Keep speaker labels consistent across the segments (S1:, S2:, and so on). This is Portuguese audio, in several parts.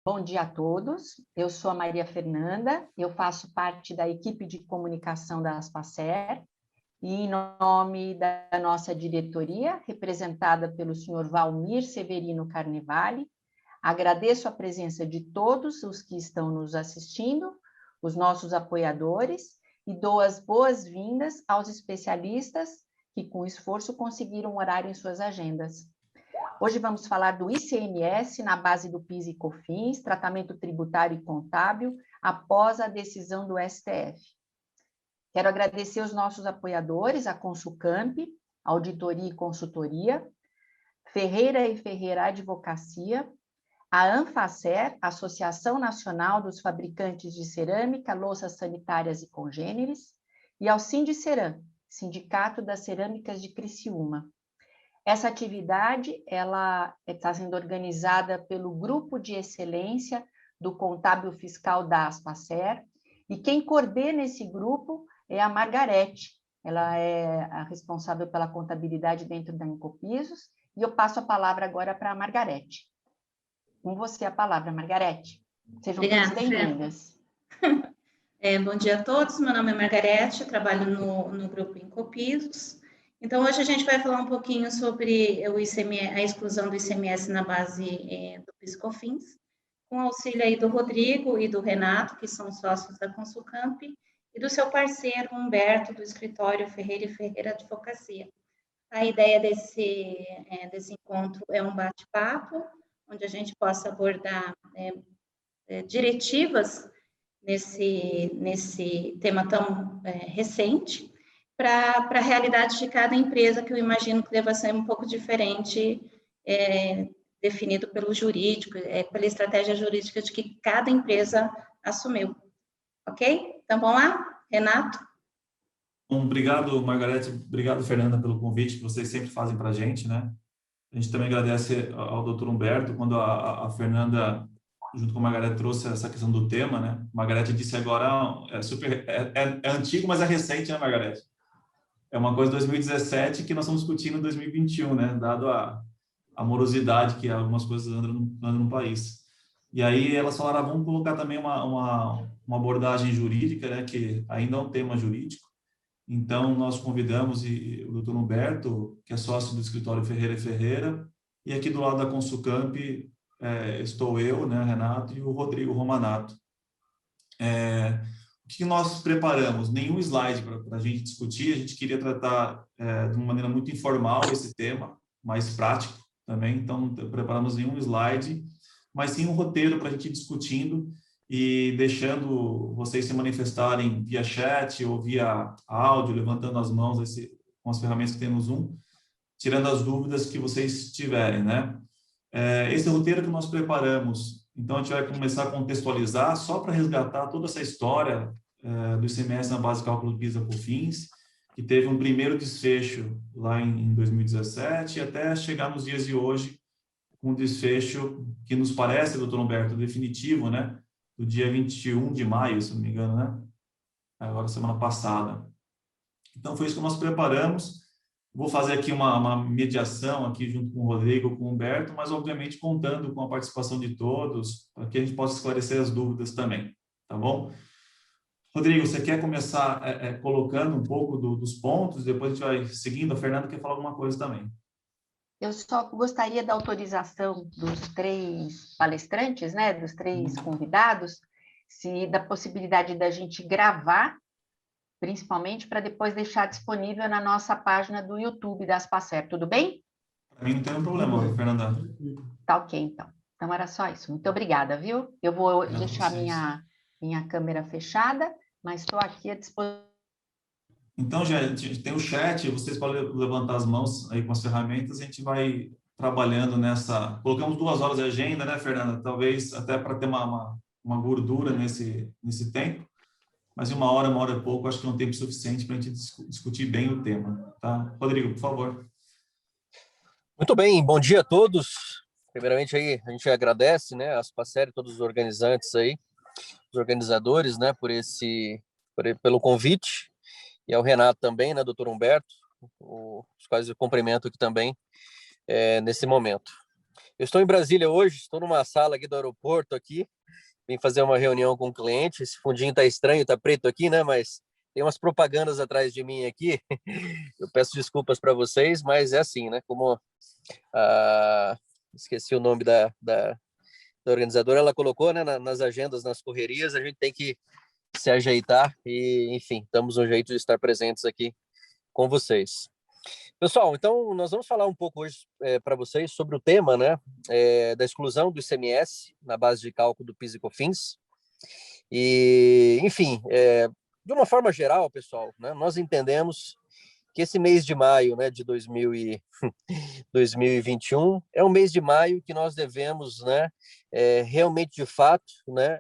S1: Bom dia a todos, eu sou a Maria Fernanda, eu faço parte da equipe de comunicação da Aspacer e em nome da nossa diretoria, representada pelo senhor Valmir Severino Carnevale, agradeço a presença de todos os que estão nos assistindo, os nossos apoiadores, e dou as boas-vindas aos especialistas que com esforço conseguiram um horário em suas agendas. Hoje vamos falar do ICMS na base do PIS e COFINS, tratamento tributário e contábil, após a decisão do STF. Quero agradecer os nossos apoiadores, a Consulcamp, Auditoria e Consultoria, Ferreira e Ferreira Advocacia, a Anfacer, Associação Nacional dos Fabricantes de Cerâmica, Louças Sanitárias e Congêneres, e ao Sindiceram, Sindicato das Cerâmicas de Criciúma. Essa atividade ela está sendo organizada pelo Grupo de Excelência do Contábil Fiscal da Aspacer, e quem coordena esse grupo é a Margarete. Ela é a responsável pela contabilidade dentro da Incopisos, e eu passo a palavra agora para a Margarete. Com você a palavra, Margarete. Sejam todas bem-vindas.
S2: Bom dia a todos, meu nome é Margarete, trabalho no grupo Incopisos. Então, hoje a gente vai falar um pouquinho sobre a exclusão do ICMS na base do PIS/COFINS, com auxílio aí do Rodrigo e do Renato, que são sócios da Consulcamp, e do seu parceiro Humberto, do escritório Ferreira e Ferreira Advocacia. A ideia desse encontro é um bate-papo, onde a gente possa abordar diretivas nesse tema tão recente, para a realidade de cada empresa, que eu imagino que deva ser um pouco diferente, definido pelo jurídico, pela estratégia jurídica de que cada empresa assumiu. Ok? Então, vamos lá? Renato?
S3: Bom, obrigado, Margarete, obrigado, Fernanda, pelo convite que vocês sempre fazem para a gente, né? A gente também agradece ao Dr. Humberto, quando a Fernanda, junto com a Margarete, trouxe essa questão do tema, né? A Margarete disse agora, é antigo, mas é recente, né, Margarete? É uma coisa de 2017 que nós estamos discutindo em 2021, né? Dado a morosidade que algumas coisas andam no país. E aí elas falaram, vamos colocar também uma abordagem jurídica, né? Que ainda é um tema jurídico. Então, nós convidamos o Dr. Humberto, que é sócio do escritório Ferreira e Ferreira, e aqui do lado da Consulcamp estou eu, né, Renato, e o Rodrigo Romanato. O que nós preparamos? Nenhum slide para a gente discutir, a gente queria tratar de uma maneira muito informal esse tema, mais prático também, então não preparamos nenhum slide, mas sim um roteiro para a gente ir discutindo e deixando vocês se manifestarem via chat ou via áudio, levantando as mãos com as ferramentas que tem no Zoom, tirando as dúvidas que vocês tiverem, né? Esse roteiro que nós preparamos, então a gente vai começar a contextualizar só para resgatar toda essa história do ICMS na base de cálculo PIS/COFINS, que teve um primeiro desfecho lá em 2017 e até chegar nos dias de hoje com um desfecho que nos parece, doutor Humberto, definitivo, né? Do dia 21 de maio, se não me engano, né? Agora, semana passada. Então, foi isso que nós preparamos. Vou fazer aqui uma mediação aqui junto com o Rodrigo, com o Humberto, mas, obviamente, contando com a participação de todos, para que a gente possa esclarecer as dúvidas também, tá bom? Rodrigo, você quer começar colocando um pouco dos pontos, depois a gente vai seguindo. A Fernanda quer falar alguma coisa também.
S1: Eu só gostaria da autorização dos três palestrantes, né, dos três convidados, da possibilidade da gente gravar, principalmente, para depois deixar disponível na nossa página do YouTube da Aspacer, tudo bem?
S3: Para mim não tem um problema, Fernanda.
S1: Tá ok, então. Então era só isso. Muito obrigada, viu? Eu vou deixar minha câmera fechada, mas estou aqui à disposição.
S3: Então, gente, tem o chat, vocês podem levantar as mãos aí com as ferramentas, a gente vai trabalhando nessa... Colocamos 2 horas de agenda, né, Fernanda? Talvez até para ter uma gordura nesse tempo, mas em 1 hora e pouco, acho que é um tempo suficiente para a gente discutir bem o tema, tá? Rodrigo, por favor.
S4: Muito bem, bom dia a todos. Primeiramente, aí, a gente agradece, né, a Aspacer e todos os organizantes aí, os organizadores, né, pelo convite, e ao Renato também, né, doutor Humberto, os quais eu cumprimento aqui também nesse momento. Eu estou em Brasília hoje, estou numa sala aqui do aeroporto aqui, vim fazer uma reunião com um cliente. Esse fundinho está estranho, está preto aqui, né? Mas tem umas propagandas atrás de mim aqui. Eu peço desculpas para vocês, mas é assim, né? Como esqueci o nome da organizadora, ela colocou, né, nas agendas, nas correrias, a gente tem que se ajeitar e, enfim, damos um jeito de estar presentes aqui com vocês. Pessoal, então nós vamos falar um pouco hoje para vocês sobre o tema, né, da exclusão do ICMS na base de cálculo do PIS e COFINS. E, enfim, de uma forma geral, pessoal, né, nós entendemos que esse mês de maio, né, de 2021 é um mês de maio que nós devemos, né, realmente, de fato, né,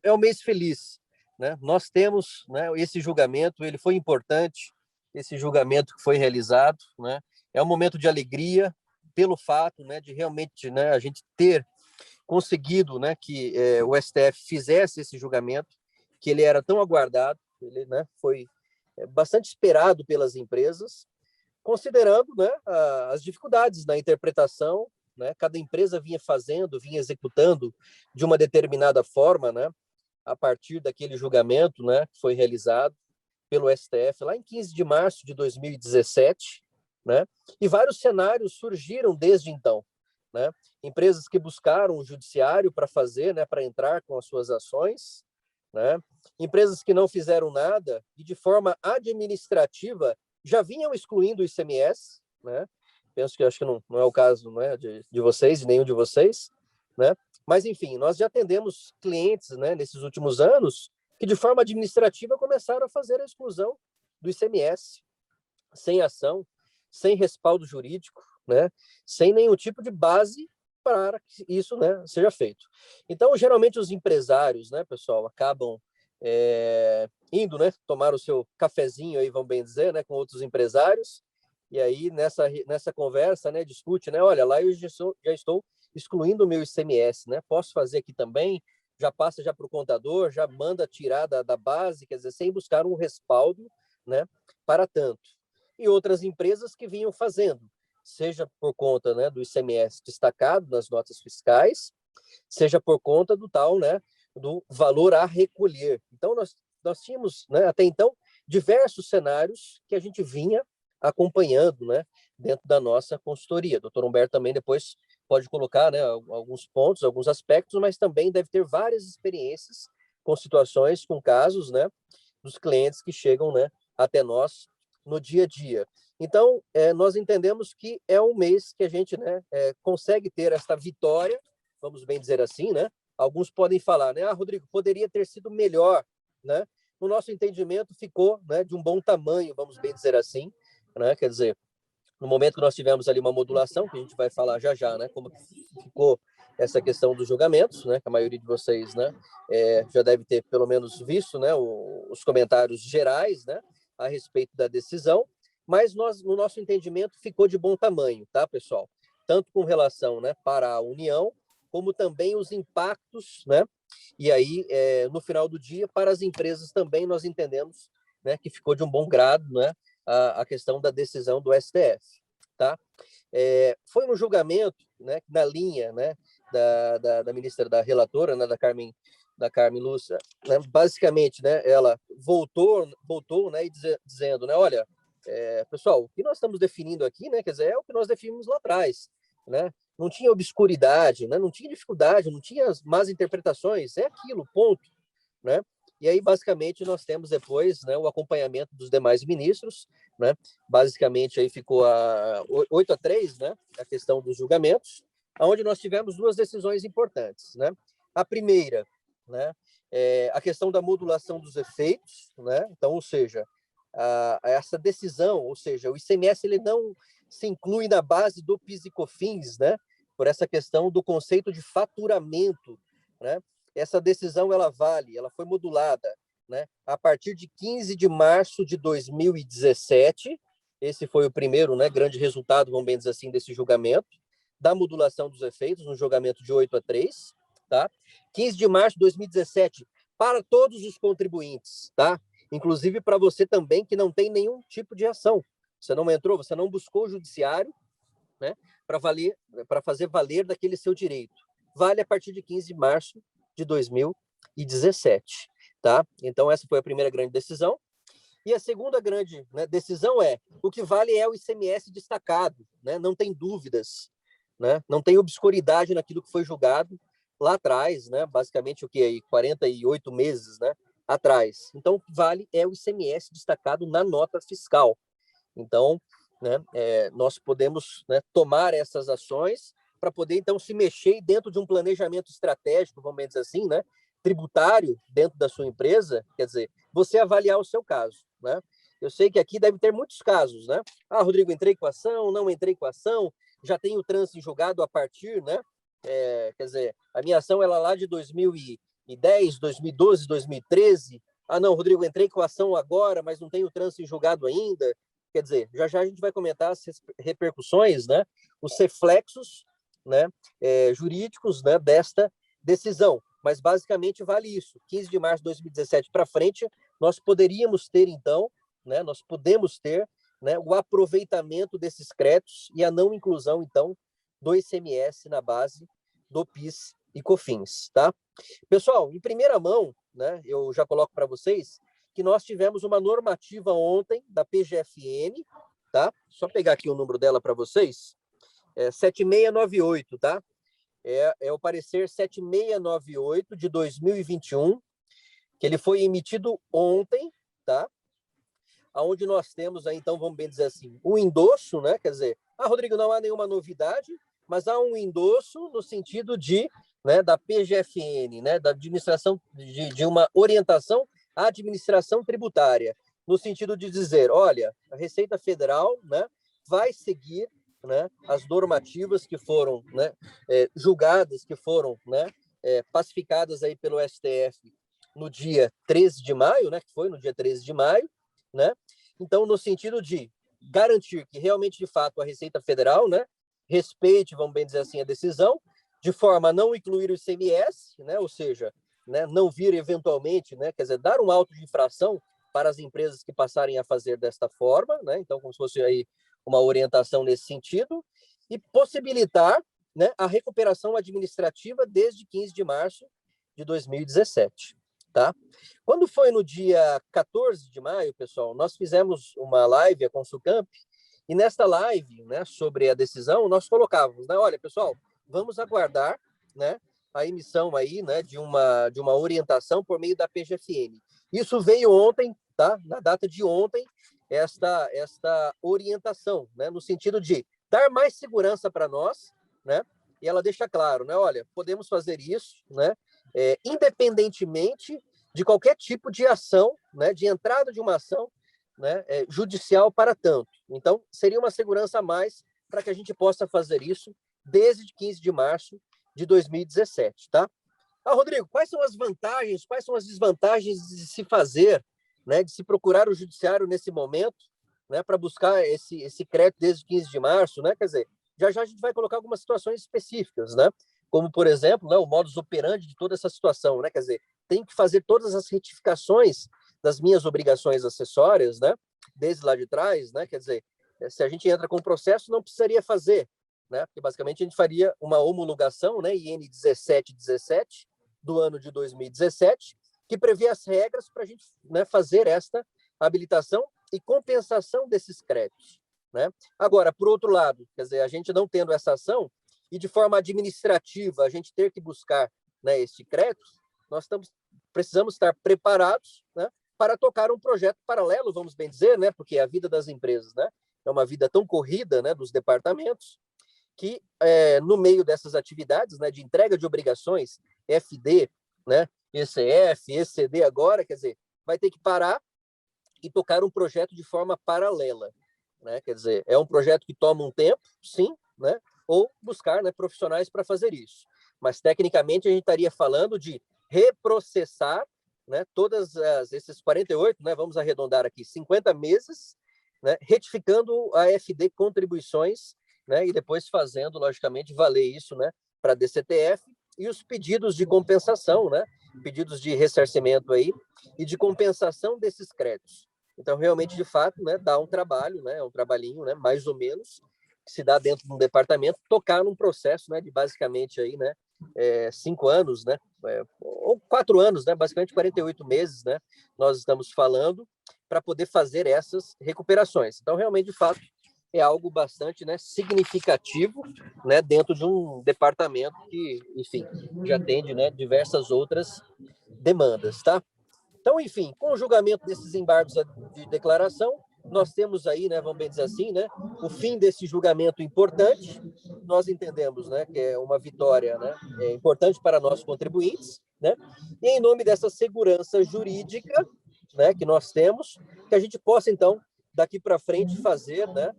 S4: é um mês feliz, né? Nós temos, né, esse julgamento, ele foi importante, esse julgamento que foi realizado, né? É um momento de alegria pelo fato, né, de realmente, né, a gente ter conseguido, né, que o STF fizesse esse julgamento, que ele era tão aguardado, ele, né, foi bastante esperado pelas empresas, considerando, né, as dificuldades na interpretação, né? Cada empresa vinha executando de uma determinada forma, né, a partir daquele julgamento, né, que foi realizado pelo STF lá em 15 de março de 2017, né? E vários cenários surgiram desde então, né? Empresas que buscaram o judiciário para fazer, né, para entrar com as suas ações, né? Empresas que não fizeram nada e de forma administrativa já vinham excluindo o ICMS, né? Acho que não é o caso, né, de vocês, de nenhum de vocês, né? Mas, enfim, nós já atendemos clientes, né, nesses últimos anos que, de forma administrativa, começaram a fazer a exclusão do ICMS, sem ação, sem respaldo jurídico, né, sem nenhum tipo de base para que isso, né, seja feito. Então, geralmente, os empresários, né, pessoal, acabam indo, né, tomar o seu cafezinho, aí, vamos bem dizer, né, com outros empresários, e aí, nessa conversa, né, discute, né, olha, lá eu já estou excluindo o meu ICMS, né? Posso fazer aqui também, já passa já para o contador, já manda tirar da base, quer dizer, sem buscar um respaldo, né, para tanto. E outras empresas que vinham fazendo, seja por conta, né, do ICMS destacado nas notas fiscais, seja por conta do tal, né, do valor a recolher. Então, nós tínhamos, né, até então, diversos cenários que a gente vinha acompanhando, né, dentro da nossa consultoria. O doutor Humberto também depois pode colocar, né, alguns pontos, alguns aspectos, mas também deve ter várias experiências com situações, com casos, né, dos clientes que chegam, né, até nós no dia a dia. Então, nós entendemos que é um mês que a gente, né, consegue ter esta vitória, vamos bem dizer assim, né? Alguns podem falar, né, Rodrigo, poderia ter sido melhor, né? No nosso entendimento, ficou, né, de um bom tamanho, vamos bem dizer assim, né? Quer dizer, no momento que nós tivemos ali uma modulação, que a gente vai falar já, né, como ficou essa questão dos julgamentos, né, que a maioria de vocês, né, já deve ter pelo menos visto, né, os comentários gerais, né, a respeito da decisão, mas no nosso entendimento, ficou de bom tamanho, tá, pessoal? Tanto com relação, né, para a União, como também os impactos, né, e aí, no final do dia, para as empresas também nós entendemos, né, que ficou de um bom grado, né, a questão da decisão do STF, tá? Foi um julgamento, né, na linha, né, da ministra, da relatora, né, da Carmen Lúcia, né, basicamente, né, ela voltou, né, e dizendo, né, olha, pessoal, o que nós estamos definindo aqui, né, quer dizer, é o que nós definimos lá atrás, né? Não tinha obscuridade, né, não tinha dificuldade, não tinha más interpretações, é aquilo, ponto, né? E aí, basicamente, nós temos depois, né, o acompanhamento dos demais ministros, né? Basicamente, aí ficou 8-3, né, a questão dos julgamentos, onde nós tivemos duas decisões importantes, né? A primeira, né, a questão da modulação dos efeitos, né? Então, ou seja, essa decisão, ou seja, o ICMS ele não se inclui na base do PIS e COFINS, né? Por essa questão do conceito de faturamento, né? Essa decisão ela foi modulada, né, a partir de 15 de março de 2017. Esse foi o primeiro, né, grande resultado, vamos bem dizer assim, desse julgamento, da modulação dos efeitos, no julgamento de 8-3, tá? 15 de março de 2017, para todos os contribuintes, tá? Inclusive para você também que não tem nenhum tipo de ação. Você não entrou, você não buscou o judiciário, né, para fazer valer daquele seu direito. Vale a partir de 15 de março de 2017, tá? Então, essa foi a primeira grande decisão. E a segunda grande, né, decisão é: o que vale é o ICMS destacado, né? Não tem dúvidas, né? Não tem obscuridade naquilo que foi julgado lá atrás, né? Basicamente, o que aí? 48 meses, né? Atrás. Então, o que vale é o ICMS destacado na nota fiscal. Então, né, nós podemos, né, tomar essas ações para poder, então, se mexer dentro de um planejamento estratégico, vamos dizer assim, né, tributário dentro da sua empresa, quer dizer, você avaliar o seu caso, né? Eu sei que aqui deve ter muitos casos, né? Ah, Rodrigo, entrei com ação, não entrei com ação, já tenho o trânsito em julgado a partir, né? Quer dizer, a minha ação ela lá de 2010, 2012, 2013. Ah, não, Rodrigo, entrei com ação agora, mas não tenho o trânsito em julgado ainda. Quer dizer, já já a gente vai comentar as repercussões, né? Os reflexos, né? Jurídicos, né? Desta decisão. Mas basicamente vale isso. 15 de março de 2017 para frente, nós poderíamos ter, então, né? Nós podemos ter, né? O aproveitamento desses créditos e a não inclusão, então, do ICMS na base do PIS e COFINS, tá? Pessoal, em primeira mão, né? Eu já coloco para vocês que nós tivemos uma normativa ontem da PGFN, tá? Só pegar aqui o número dela para vocês. 7698, tá? É o parecer 7698 de 2021, que ele foi emitido ontem, tá? Onde nós temos aí, então, vamos bem dizer assim, o endosso, né? Quer dizer, Rodrigo, não há nenhuma novidade, mas há um endosso no sentido de, né, da PGFN, né, da administração, de uma orientação à administração tributária, no sentido de dizer, olha, a Receita Federal, né, vai seguir, né, as normativas que foram, né, julgadas, que foram, né, pacificadas aí pelo STF no dia 13 de maio, né, que foi no dia 13 de maio, né? Então, no sentido de garantir que realmente, de fato, a Receita Federal, né, respeite, vamos bem dizer assim, a decisão, de forma a não incluir o ICMS, né, ou seja, né, não vir eventualmente, né, quer dizer, dar um auto de infração para as empresas que passarem a fazer desta forma, né, então como se fosse aí uma orientação nesse sentido, e possibilitar, né, a recuperação administrativa desde 15 de março de 2017. Tá? Quando foi no dia 14 de maio, pessoal, nós fizemos uma live, a Consulcamp, e nesta live, né, sobre a decisão, nós colocávamos, né, olha, pessoal, vamos aguardar, né, a emissão aí, né, de uma orientação por meio da PGFN. Isso veio ontem, tá? Na data de ontem, esta orientação, né, no sentido de dar mais segurança para nós, né? E ela deixa claro, né, olha, podemos fazer isso, né, independentemente de qualquer tipo de ação, né, de entrada de uma ação, né, judicial para tanto. Então, seria uma segurança a mais para que a gente possa fazer isso desde 15 de março de 2017, tá? Rodrigo, quais são as vantagens, quais são as desvantagens de se fazer, né, de se procurar o judiciário nesse momento, né, para buscar esse crédito desde 15 de março, né? Quer dizer, já já a gente vai colocar algumas situações específicas, né? Como, por exemplo, né, o modus operandi de toda essa situação, né? Quer dizer, tem que fazer todas as retificações das minhas obrigações acessórias, né? Desde lá de trás, né? Quer dizer, se a gente entra com o processo, não precisaria fazer, né? Porque basicamente a gente faria uma homologação, né? IN 1717 do ano de 2017, que prevê as regras para a gente, né, fazer esta habilitação e compensação desses créditos, né? Agora, por outro lado, quer dizer, a gente não tendo essa ação e de forma administrativa a gente ter que buscar, né, este crédito, nós precisamos estar preparados, né, para tocar um projeto paralelo, vamos bem dizer, né, porque a vida das empresas, né, é uma vida tão corrida, né, dos departamentos, que no meio dessas atividades, né, de entrega de obrigações, FD, né, ECF, ECD agora, quer dizer, vai ter que parar e tocar um projeto de forma paralela, né? Quer dizer, é um projeto que toma um tempo, sim, né? Ou buscar, né, profissionais para fazer isso. Mas, tecnicamente, a gente estaria falando de reprocessar, né, esses 48, né, vamos arredondar aqui, 50 meses, né, retificando a FD contribuições, né, e depois fazendo, logicamente, valer isso, né, para a DCTF e os pedidos de compensação, né, pedidos de ressarcimento aí e de compensação desses créditos. Então, realmente, de fato, né, dá um trabalho, né, um trabalhinho, né, mais ou menos, que se dá dentro de um departamento, tocar num processo, né, de basicamente aí, né, 5 anos, né, ou 4 anos, né, basicamente 48 meses, né, nós estamos falando, para poder fazer essas recuperações. Então, realmente, de fato, é algo bastante, né, significativo, né, dentro de um departamento que, enfim, já atende, né, diversas outras demandas, tá? Então, enfim, com o julgamento desses embargos de declaração, nós temos aí, né, vamos bem dizer assim, né, o fim desse julgamento importante. Nós entendemos, né, que é uma vitória, né, importante para nós contribuintes, né, e em nome dessa segurança jurídica, né, que nós temos, que a gente possa, então, daqui para frente fazer, né,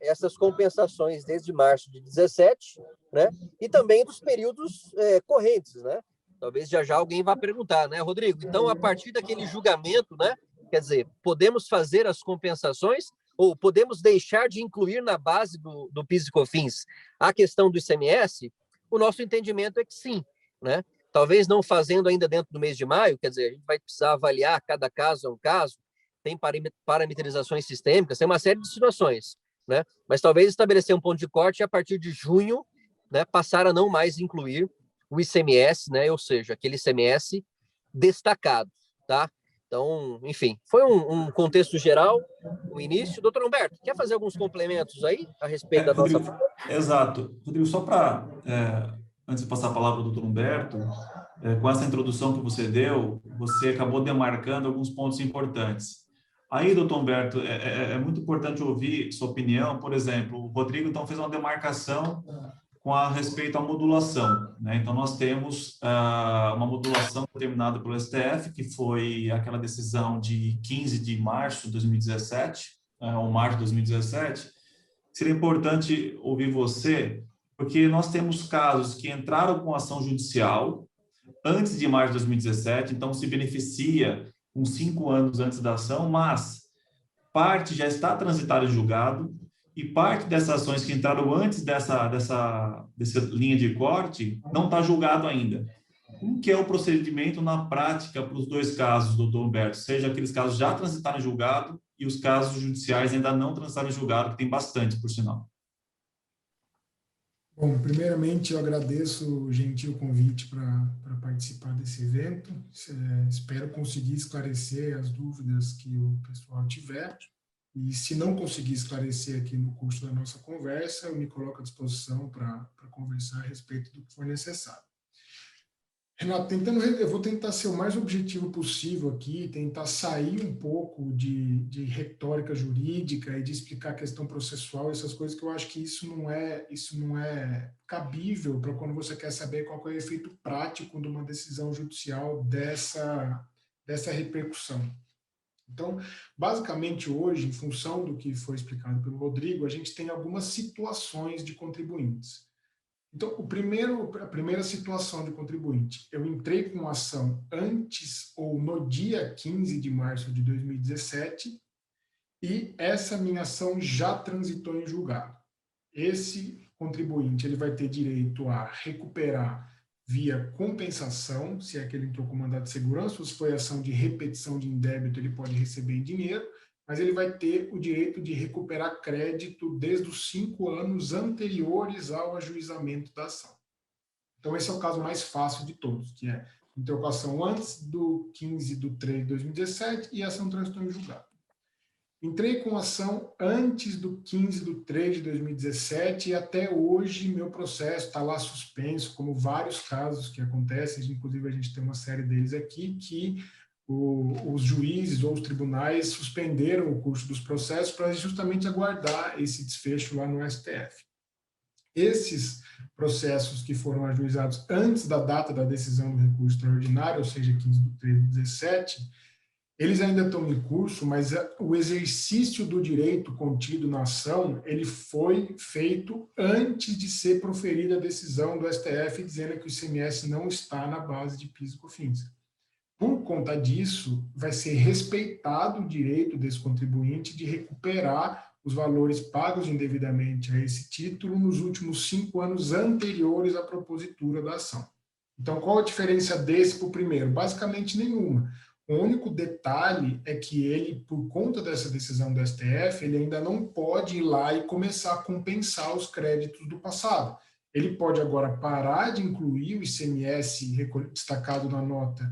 S4: essas compensações desde março de 17, né, e também dos períodos correntes, né. Talvez já alguém vá perguntar, né, Rodrigo? Então, a partir daquele julgamento, né, quer dizer, podemos fazer as compensações ou podemos deixar de incluir na base do PIS e COFINS a questão do ICMS? O nosso entendimento é que sim, né? Talvez não fazendo ainda dentro do mês de maio, quer dizer, a gente vai precisar avaliar cada caso é um caso, tem parametrizações sistêmicas, tem uma série de situações, né? Mas talvez estabelecer um ponto de corte e a partir de junho, né, passar a não mais incluir o ICMS, né? Ou seja, aquele ICMS destacado, tá? Então, enfim, foi um contexto geral, o início. Doutor Humberto, quer fazer alguns complementos aí a respeito da
S3: Rodrigo,
S4: nossa...
S3: Exato. Rodrigo, só para, antes de passar a palavra ao doutor Humberto, com essa introdução que você deu, você acabou demarcando alguns pontos importantes. Aí, doutor Humberto, é muito importante ouvir sua opinião. Por exemplo, o Rodrigo, então, fez uma demarcação com a respeito à modulação, né? Então, nós temos uma modulação determinada pelo STF, que foi aquela decisão de 15 de março de 2017, ou março de 2017. Seria importante ouvir você, porque nós temos casos que entraram com ação judicial antes de março de 2017, então se beneficia com 5 anos antes da ação, mas parte já está transitada em julgado, e parte dessas ações que entraram antes dessa linha de corte não está julgado ainda. Como que é o procedimento na prática para os dois casos, doutor Humberto? Seja aqueles casos já transitaram em julgado e os casos judiciais ainda não transitaram em julgado, que tem bastante, por sinal.
S5: Bom, primeiramente eu agradeço o gentil convite para participar desse evento. Espero conseguir esclarecer as dúvidas que o pessoal tiver. E se não conseguir esclarecer aqui no curso da nossa conversa, eu me coloco à disposição para conversar a respeito do que for necessário. Renato, eu vou tentar ser o mais objetivo possível aqui, tentar sair um pouco de retórica jurídica e de explicar a questão processual, essas coisas que eu acho que isso não é cabível para quando você quer saber qual é o efeito prático de uma decisão judicial dessa repercussão. Então, basicamente hoje, em função do que foi explicado pelo Rodrigo, a gente tem algumas situações de contribuintes. Então, a primeira situação de contribuinte, eu entrei com ação antes ou no dia 15 de março de 2017 e essa minha ação já transitou em julgado. Esse contribuinte ele vai ter direito a recuperar via compensação, se é que ele entrou com mandado de segurança, ou se foi ação de repetição de indébito, ele pode receber em dinheiro, mas ele vai ter o direito de recuperar crédito desde os 5 anos anteriores ao ajuizamento da ação. Então, esse é o caso mais fácil de todos, que é interrogação antes do 15/3 de 2017 e ação transitou em julgado. Entrei com ação antes do 15/3 de 2017 e até hoje meu processo está lá suspenso, como vários casos que acontecem, inclusive a gente tem uma série deles aqui, que os juízes ou os tribunais suspenderam o curso dos processos para justamente aguardar esse desfecho lá no STF. Esses processos que foram ajuizados antes da data da decisão do recurso extraordinário, ou seja, 15/3 de 2017, eles ainda estão em curso, mas o exercício do direito contido na ação, ele foi feito antes de ser proferida a decisão do STF dizendo que o ICMS não está na base de PIS e COFINS. Por conta disso, vai ser respeitado o direito desse contribuinte de recuperar os valores pagos indevidamente a esse título nos últimos 5 anos anteriores à propositura da ação. Então, qual a diferença desse para o primeiro? Basicamente nenhuma. O único detalhe é que ele, por conta dessa decisão do STF, ele ainda não pode ir lá e começar a compensar os créditos do passado. Ele pode agora parar de incluir o ICMS destacado na nota,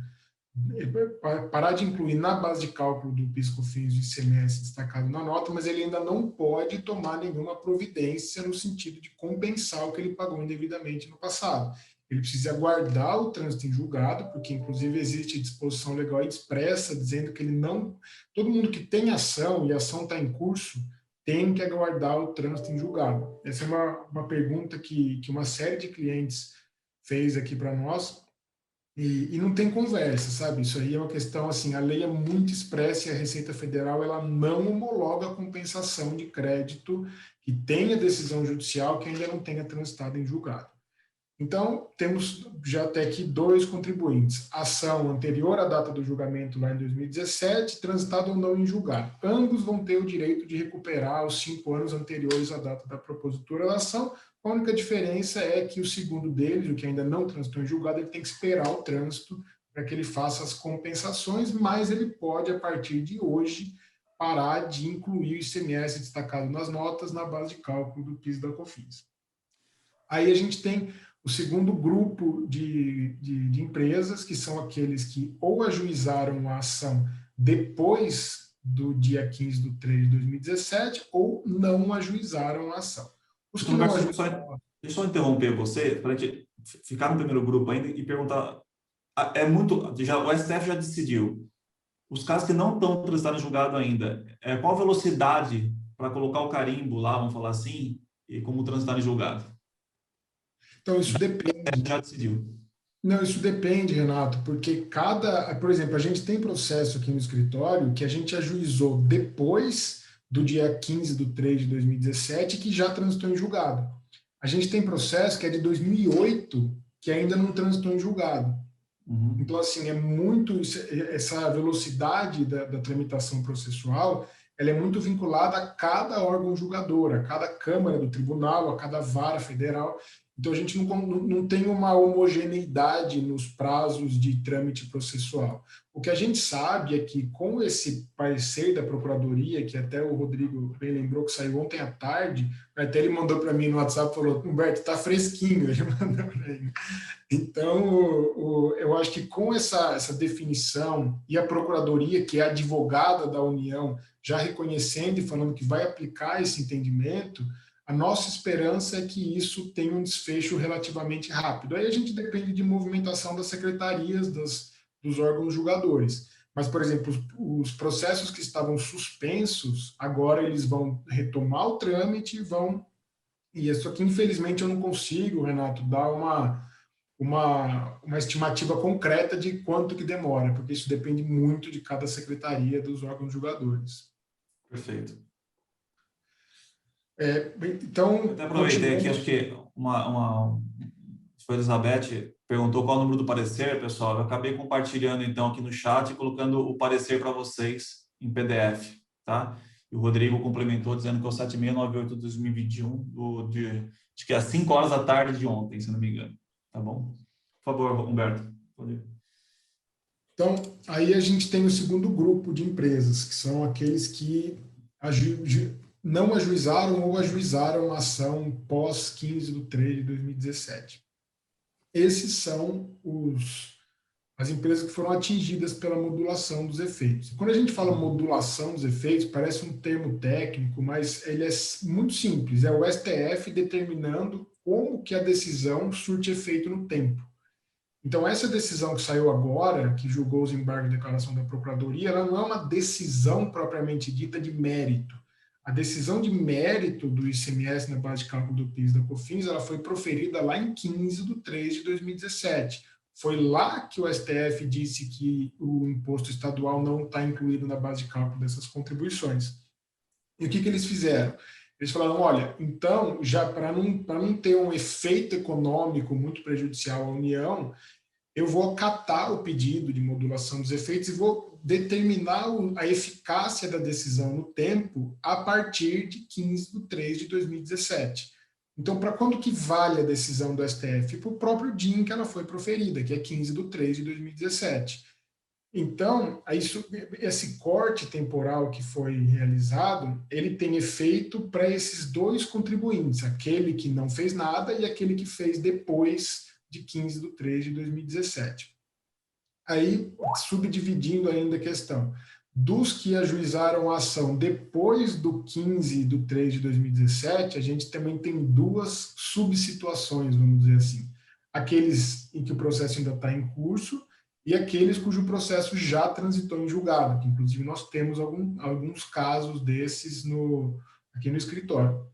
S5: parar de incluir na base de cálculo do PIS/COFINS o ICMS destacado na nota, mas ele ainda não pode tomar nenhuma providência no sentido de compensar o que ele pagou indevidamente no passado. Ele precisa aguardar o trânsito em julgado, porque inclusive existe disposição legal expressa dizendo que ele não, todo mundo que tem ação e a ação está em curso tem que aguardar o trânsito em julgado. Essa é uma pergunta que uma série de clientes fez aqui para nós e não tem conversa, sabe? Isso aí é uma questão assim, a lei é muito expressa e a Receita Federal ela não homologa a compensação de crédito que tenha decisão judicial que ainda não tenha transitado em julgado. Então, temos já até aqui 2 contribuintes. Ação anterior à data do julgamento, lá em 2017, transitado ou não em julgado. Ambos vão ter o direito de recuperar os 5 anos anteriores à data da propositura da ação. A única diferença é que o segundo deles, o que ainda não transitou em julgado, ele tem que esperar o trânsito para que ele faça as compensações, mas ele pode, a partir de hoje, parar de incluir o ICMS destacado nas notas na base de cálculo do PIS e da COFINS. Aí a gente tem o segundo grupo de empresas, que são aqueles que ou ajuizaram a ação depois do dia 15 de 3 de 2017 ou não ajuizaram a ação. Os que não ajuizaram...
S3: Deixa eu interromper você, para a gente ficar no primeiro grupo ainda e perguntar, o STF já decidiu, os casos que não estão transitando em julgado ainda, qual a velocidade para colocar o carimbo lá, vamos falar assim, e como transitar em julgado?
S5: Então, isso depende.
S3: Já decidiu.
S5: Não, isso depende, Renato, porque por exemplo, a gente tem processo aqui no escritório que a gente ajuizou depois do dia 15 de 3 de 2017 que já transitou em julgado. A gente tem processo que é de 2008 que ainda não transitou em julgado.
S3: Uhum.
S5: Então, assim, essa velocidade da tramitação processual, ela é muito vinculada a cada órgão julgador, a cada Câmara do Tribunal, a cada vara federal. Então, a gente não tem uma homogeneidade nos prazos de trâmite processual. O que a gente sabe é que, com esse parecer da Procuradoria, que até o Rodrigo bem lembrou que saiu ontem à tarde, até ele mandou para mim no WhatsApp e falou, Humberto, está fresquinho. Ele mandou para mim. Então, eu acho que com essa definição e a Procuradoria, que é advogada da União, já reconhecendo e falando que vai aplicar esse entendimento, a nossa esperança é que isso tenha um desfecho relativamente rápido. Aí a gente depende de movimentação das secretarias, dos órgãos julgadores. Mas, por exemplo, os processos que estavam suspensos, agora eles vão retomar o trâmite, e isso aqui, infelizmente, eu não consigo, Renato, dar uma estimativa concreta de quanto que demora, porque isso depende muito de cada secretaria dos órgãos julgadores.
S3: Perfeito.
S5: Então,
S3: até aproveitei aqui, acho que a Elizabeth perguntou qual é o número do parecer, pessoal. Eu acabei compartilhando, então, aqui no chat, colocando o parecer para vocês em PDF, tá? E o Rodrigo complementou dizendo que é o 7698/2021, acho que é às 5 horas da tarde de ontem, se não me engano. Tá bom? Por favor, Humberto.
S5: Então, aí a gente tem o segundo grupo de empresas, que são aqueles que não ajuizaram ou ajuizaram a ação pós 15 de 3 de 2017. Esses são as empresas que foram atingidas pela modulação dos efeitos. Quando a gente fala modulação dos efeitos, parece um termo técnico, mas ele é muito simples. É o STF determinando como que a decisão surte efeito no tempo. Então, essa decisão que saiu agora, que julgou os embargos de declaração da Procuradoria, ela não é uma decisão propriamente dita de mérito. A decisão de mérito do ICMS na base de cálculo do PIS da COFINS, ela foi proferida lá em 15 de 3 de 2017. Foi lá que o STF disse que o imposto estadual não está incluído na base de cálculo dessas contribuições. E o que eles fizeram? Eles falaram, olha, então, já para não ter um efeito econômico muito prejudicial à União, eu vou acatar o pedido de modulação dos efeitos e vou determinar a eficácia da decisão no tempo a partir de 15 de 3 de 2017. Então, para quando que vale a decisão do STF? Para o próprio dia em que ela foi proferida, que é 15 de 3 de 2017. Então, esse corte temporal que foi realizado, ele tem efeito para esses dois contribuintes, aquele que não fez nada e aquele que fez depois de 15/3/2017. Aí, subdividindo ainda a questão, dos que ajuizaram a ação depois do 15/3/2017, a gente também tem duas subsituações, vamos dizer assim. Aqueles em que o processo ainda está em curso e aqueles cujo processo já transitou em julgado, que inclusive nós temos alguns casos desses aqui no escritório.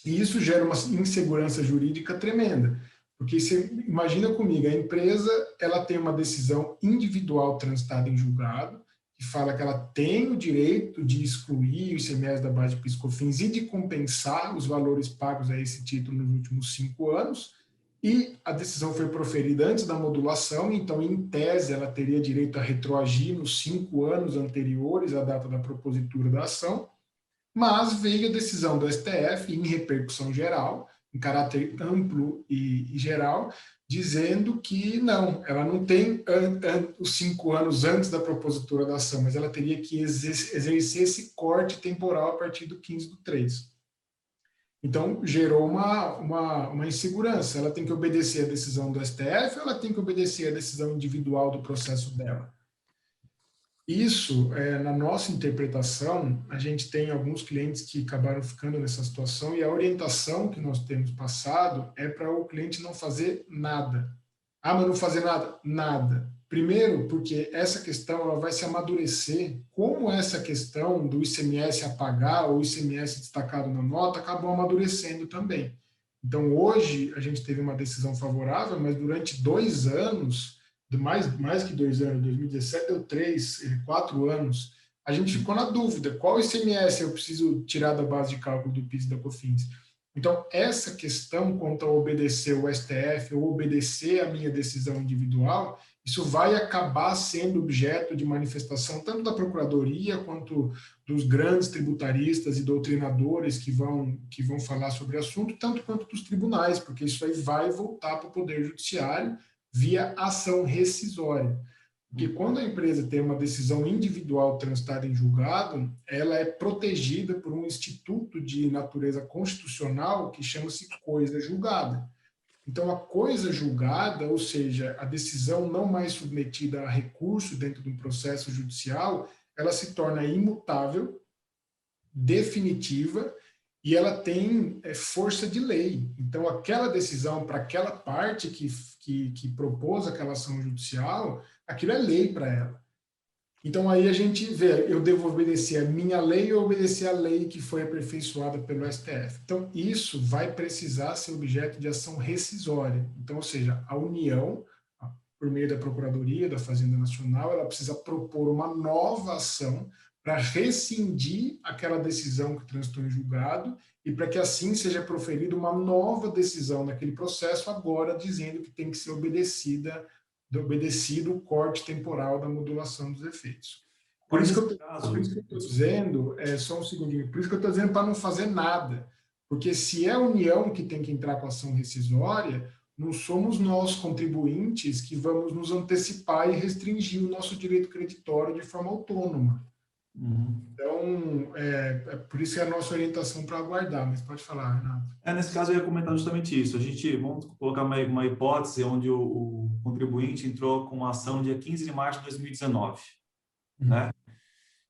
S5: E isso gera uma insegurança jurídica tremenda, porque você imagina comigo, a empresa ela tem uma decisão individual transitada em julgado, que fala que ela tem o direito de excluir o ICMS da base de PIS/COFINS e de compensar os valores pagos a esse título nos últimos 5 anos, e a decisão foi proferida antes da modulação, então, em tese, ela teria direito a retroagir nos 5 anos anteriores à data da propositura da ação, mas veio a decisão do STF, em repercussão geral, em caráter amplo e geral, dizendo que não, ela não tem os 5 anos antes da propositura da ação, mas ela teria que exercer esse corte temporal a partir do 15/3. Então, gerou uma insegurança. Ela tem que obedecer a decisão do STF ou ela tem que obedecer a decisão individual do processo dela? Isso, na nossa interpretação, a gente tem alguns clientes que acabaram ficando nessa situação e a orientação que nós temos passado é para o cliente não fazer nada. Ah, mas não fazer nada? Nada. Primeiro, porque essa questão ela vai se amadurecer, como essa questão do ICMS a pagar ou ICMS destacado na nota acabou amadurecendo também. Então, hoje, a gente teve uma decisão favorável, mas durante 2 anos, mais que 2 anos, 2017 deu 4 anos, a gente ficou na dúvida, qual ICMS eu preciso tirar da base de cálculo do PIS e da COFINS? Então, essa questão quanto a obedecer o STF ou obedecer a minha decisão individual, isso vai acabar sendo objeto de manifestação tanto da Procuradoria quanto dos grandes tributaristas e doutrinadores que vão falar sobre o assunto, tanto quanto dos tribunais, porque isso aí vai voltar para o Poder Judiciário via ação rescisória. Porque quando a empresa tem uma decisão individual transitada em julgado, ela é protegida por um instituto de natureza constitucional que chama-se coisa julgada. Então, a coisa julgada, ou seja, a decisão não mais submetida a recurso dentro de um processo judicial, ela se torna imutável, definitiva, e ela tem força de lei. Então, aquela decisão para aquela parte que propôs aquela ação judicial, aquilo é lei para ela. Então, aí a gente vê, eu devo obedecer a minha lei ou obedecer a lei que foi aperfeiçoada pelo STF. Então, isso vai precisar ser objeto de ação rescisória. Então, ou seja, a União, por meio da Procuradoria, da Fazenda Nacional, ela precisa propor uma nova ação para rescindir aquela decisão que transitou em julgado e para que assim seja proferida uma nova decisão naquele processo, agora dizendo que tem que ser obedecido o corte temporal da modulação dos efeitos. Por isso que eu estou dizendo, só um segundinho, por isso que eu estou dizendo para não fazer nada, porque se é a União que tem que entrar com a ação rescisória, não somos nós, contribuintes, que vamos nos antecipar e restringir o nosso direito creditório de forma autônoma. Então, por isso que é a nossa orientação para aguardar, mas pode falar, Renato.
S3: Nesse caso, eu ia comentar justamente isso. Vamos colocar uma hipótese onde o contribuinte entrou com uma ação dia 15 de março de 2019, né?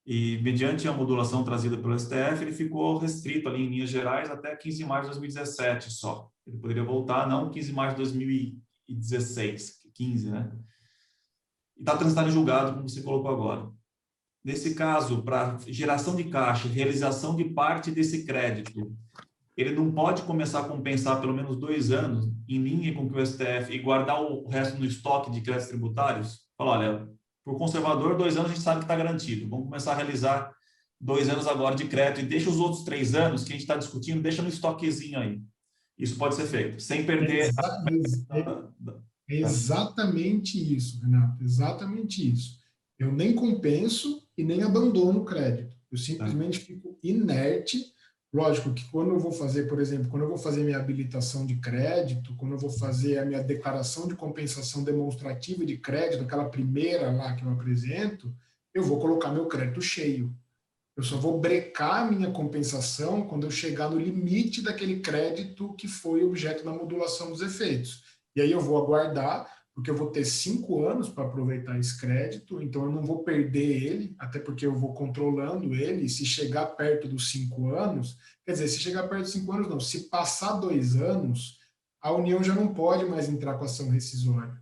S3: E, mediante a modulação trazida pelo STF, ele ficou restrito ali em linhas gerais até 15 de março de 2017 só. Ele poderia voltar, não 15 de março de 2016, 15, né? E está transitado em julgado, como você colocou agora. Nesse caso, para geração de caixa, realização de parte desse crédito, ele não pode começar a compensar pelo menos 2 anos em linha com o STF e guardar o resto no estoque de créditos tributários? Fala, olha, por conservador, 2 anos a gente sabe que está garantido. Vamos começar a realizar 2 anos agora de crédito e deixa os outros 3 anos que a gente está discutindo, deixa no estoquezinho aí. Isso pode ser feito, sem perder...
S5: Exatamente isso, Renato, exatamente isso. Eu nem compenso e nem abandono o crédito. Eu simplesmente fico inerte Lógico que quando eu vou fazer, por exemplo, quando eu vou fazer minha habilitação de crédito, quando eu vou fazer a minha declaração de compensação demonstrativa de crédito, aquela primeira lá que eu apresento, eu vou colocar meu crédito cheio. Eu só vou brecar a minha compensação quando eu chegar no limite daquele crédito que foi objeto da modulação dos efeitos. E aí eu vou aguardar, porque eu vou ter 5 anos para aproveitar esse crédito, então eu não vou perder ele, até porque eu vou controlando ele, e se chegar perto dos 5 anos, quer dizer, se chegar perto dos 5 anos não, se passar 2 anos, a União já não pode mais entrar com ação rescisória.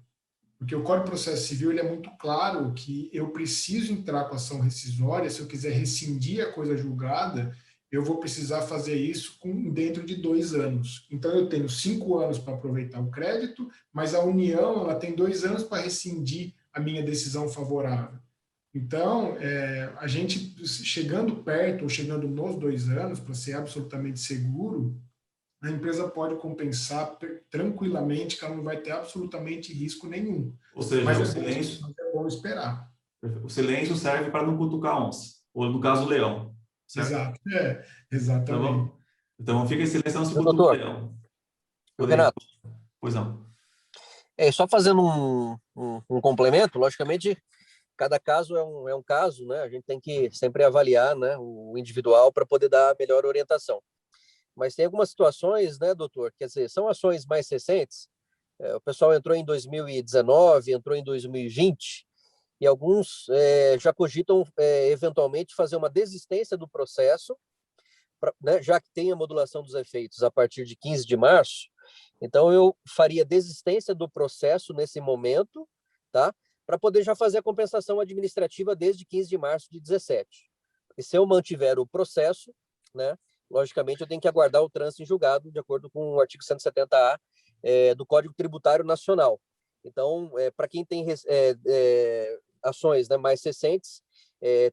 S5: Porque o Código de Processo Civil ele é muito claro que eu preciso entrar com ação rescisória, se eu quiser rescindir a coisa julgada, eu vou precisar fazer isso dentro de 2 anos. Então, eu tenho 5 anos para aproveitar o crédito, mas a União ela tem 2 anos para rescindir a minha decisão favorável. Então, a gente chegando perto ou chegando nos 2 anos, para ser absolutamente seguro, a empresa pode compensar tranquilamente, que ela não vai ter absolutamente risco nenhum.
S3: Ou seja,
S5: Mas
S3: é
S5: bom esperar.
S3: o silêncio serve para não cutucar a onça, ou no caso o leão. Certo?
S5: Exato, exatamente.
S3: Então fica em silêncio, não se cutuca o leão.
S4: Renato.
S3: Pois não.
S4: Só fazendo um complemento, logicamente, cada caso é um caso, né? A gente tem que sempre avaliar, né, o individual para poder dar a melhor orientação. Mas tem algumas situações, né, doutor? Quer dizer, são ações mais recentes. O pessoal entrou em 2019, entrou em 2020, e alguns já cogitam eventualmente fazer uma desistência do processo, né, já que tem a modulação dos efeitos a partir de 15 de março. Então, eu faria desistência do processo nesse momento, tá? Para poder já fazer a compensação administrativa desde 15 de março de 17. E se eu mantiver o processo, né, logicamente, eu tenho que aguardar o trânsito em julgado, de acordo com o artigo 170A do Código Tributário Nacional. Então, para quem tem ações, né, mais recentes,